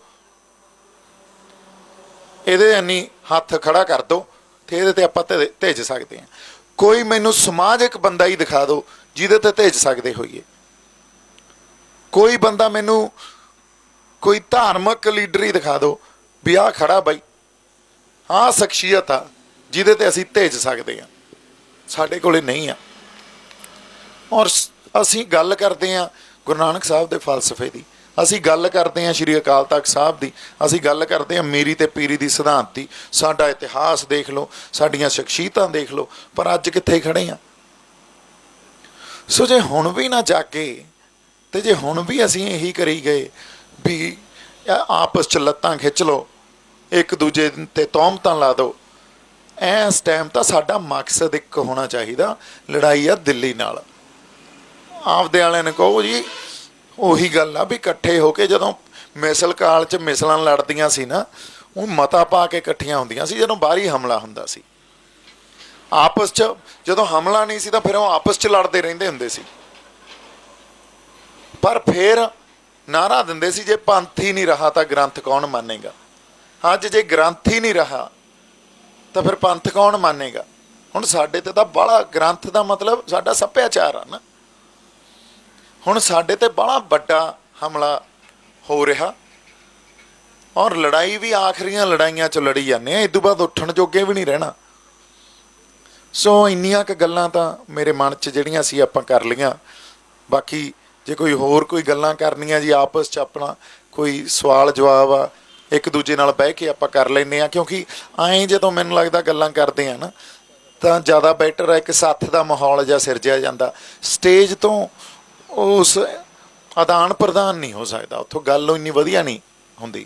ਇਹਦੇ ਇੰਨੀ ਹੱਥ ਖੜਾ ਕਰ ਦਿਓ ਤੇ ਇਹਦੇ ਤੇ ਆਪਾਂ ਭੇਜ ਸਕਦੇ ਹਾਂ। ਕੋਈ ਮੈਨੂੰ ਸਮਾਜਿਕ ਬੰਦਾ ਹੀ ਦਿਖਾ ਦਿਓ ਜਿਹਦੇ ਤੇ ਭੇਜ ਸਕਦੇ ਹੋਈਏ। ਕੋਈ ਬੰਦਾ ਮੈਨੂੰ ਕੋਈ ਧਾਰਮਿਕ ਲੀਡਰ ਹੀ ਦਿਖਾ ਦਿਓ ਵੀ ਆਹ ਖੜਾ ਬਾਈ, ਆਹ ਸ਼ਖਸੀਅਤ ਆ ਜਿਹਦੇ ਤੇ ਅਸੀਂ ਭੇਜ ਸਕਦੇ ਹਾਂ। ਸਾਡੇ ਕੋਲੇ ਨਹੀਂ ਆ। ਔਰ ਅਸੀਂ ਗੱਲ ਕਰਦੇ ਹਾਂ ਗੁਰੂ ਨਾਨਕ ਸਾਹਿਬ ਦੇ ਫਲਸਫੇ ਦੀ, ਅਸੀਂ ਗੱਲ ਕਰਦੇ ਹਾਂ ਸ਼੍ਰੀ ਅਕਾਲ ਤਖਤ ਸਾਹਿਬ ਦੀ, ਅਸੀਂ ਗੱਲ ਕਰਦੇ ਹਾਂ ਮੀਰੀ ਤੇ ਪੀਰੀ ਦੀ ਸਿਧਾਂਤ ਦੀ। ਸਾਡਾ ਇਤਿਹਾਸ ਦੇਖ ਲਓ, ਸਾਡੀਆਂ ਸ਼ਖਸੀਅਤਾਂ ਦੇਖ ਲਓ, ਪਰ ਅੱਜ ਕਿੱਥੇ ਖੜੇ ਹਾਂ। ਸੋ ਜੇ ਹੁਣ ਵੀ ਨਾ ਜਾਗੇ ਤੇ ਜੇ ਹੁਣ ਵੀ ਅਸੀਂ ਇਹੀ ਕਰੀ ਗਏ ਵੀ ਆਪਸ 'ਚ ਲੱਤਾਂ ਖਿੱਚ ਲਓ, ਇੱਕ ਦੂਜੇ ਤੇ ਤੌਹਮਤਾਂ ਲਾ ਦਿਓ, ਇਸ ਟਾਈਮ ਤਾਂ ਸਾਡਾ ਮਕਸਦ ਇੱਕ ਹੋਣਾ ਚਾਹੀਦਾ, ਲੜਾਈ ਆ ਦਿੱਲੀ ਨਾਲ। ਆਪਦੇ ਵਾਲਿਆਂ ਨੇ ਕਹੋ ਜੀ ਉਹੀ ਗੱਲ ਆ ਵੀ ਇਕੱਠੇ ਹੋ ਕੇ ਜਦੋਂ ਮਿਸਲ ਕਾਲ 'ਚ ਮਿਸਲਾਂ ਲੜਦੀਆਂ ਸੀ ਨਾ, ਉਹ ਮਤਾ ਪਾ ਕੇ ਇਕੱਠੀਆਂ ਹੁੰਦੀਆਂ ਸੀ। ਜਦੋਂ ਬਾਹਰੀ ਹਮਲਾ ਹੁੰਦਾ ਸੀ ਆਪਸ 'ਚ, ਜਦੋਂ ਹਮਲਾ ਨਹੀਂ ਸੀ ਤਾਂ ਫਿਰ ਉਹ ਆਪਸ 'ਚ ਲੜਦੇ ਰਹਿੰਦੇ ਹੁੰਦੇ ਸੀ। ਪਰ ਫਿਰ ਨਾਅਰਾ ਦਿੰਦੇ ਸੀ ਜੇ ਪੰਥ ਹੀ ਨਹੀਂ ਰਹਾ ਤਾਂ ਗ੍ਰੰਥ ਕੌਣ ਮੰਨੇਗਾ। ਅੱਜ ਜੇ ਗ੍ਰੰਥ ਹੀ ਨਹੀਂ ਰਹਾ ਤਾਂ ਫਿਰ ਪੰਥ ਕੌਣ ਮੰਨੇਗਾ। ਹੁਣ ਸਾਡੇ ਤੇ ਤਾਂ ਬਾਹਲਾ ਗ੍ਰੰਥ ਦਾ ਮਤਲਬ ਸਾਡਾ ਸੱਭਿਆਚਾਰ ਆ ਨਾ। ਹੁਣ ਸਾਡੇ ਤੇ ਬੜਾ ਵੱਡਾ ਹਮਲਾ ਹੋ ਰਿਹਾ ਔਰ ਲੜਾਈ ਵੀ ਆਖਰੀਆਂ ਲੜਾਈਆਂ 'ਚ ਲੜੀ ਜਾਂਦੇ ਆ, ਇਹ ਤੋਂ ਬਾਅਦ ਉੱਠਣ ਜੋਗੇ ਵੀ ਨਹੀਂ ਰਹਿਣਾ। ਸੋ ਇੰਨੀਆਂ ਕੁ ਗੱਲਾਂ ਤਾਂ ਮੇਰੇ ਮਨ 'ਚ ਜਿਹੜੀਆਂ ਸੀ ਆਪਾਂ ਕਰ ਲਈਆਂ। ਬਾਕੀ ਜੇ ਕੋਈ ਹੋਰ ਕੋਈ ਗੱਲਾਂ ਕਰਨੀਆਂ ਜੀ ਆਪਸ 'ਚ ਆਪਣਾ ਕੋਈ ਸਵਾਲ ਜਵਾਬ ਆ ਇੱਕ ਦੂਜੇ ਨਾਲ ਬਹਿ ਕੇ ਆਪਾਂ ਕਰ ਲੈਂਦੇ ਹਾਂ, ਕਿਉਂਕਿ ਐਂ ਜਦੋਂ ਮੈਨੂੰ ਲੱਗਦਾ ਗੱਲਾਂ ਕਰਦੇ ਆ ਨਾ ਤਾਂ ਜ਼ਿਆਦਾ ਬੈਟਰ ਹੈ। ਇੱਕ ਸਾਥ ਦਾ ਮਾਹੌਲ ਜਿਹਾ ਸਿਰਜਿਆ ਜਾਂਦਾ। ਸਟੇਜ ਤੋਂ ਉਸ ਆਦਾਨ ਪ੍ਰਦਾਨ ਨਹੀਂ ਹੋ ਸਕਦਾ, ਉੱਥੋਂ ਗੱਲ ਇੰਨੀ ਵਧੀਆ ਨਹੀਂ ਹੁੰਦੀ।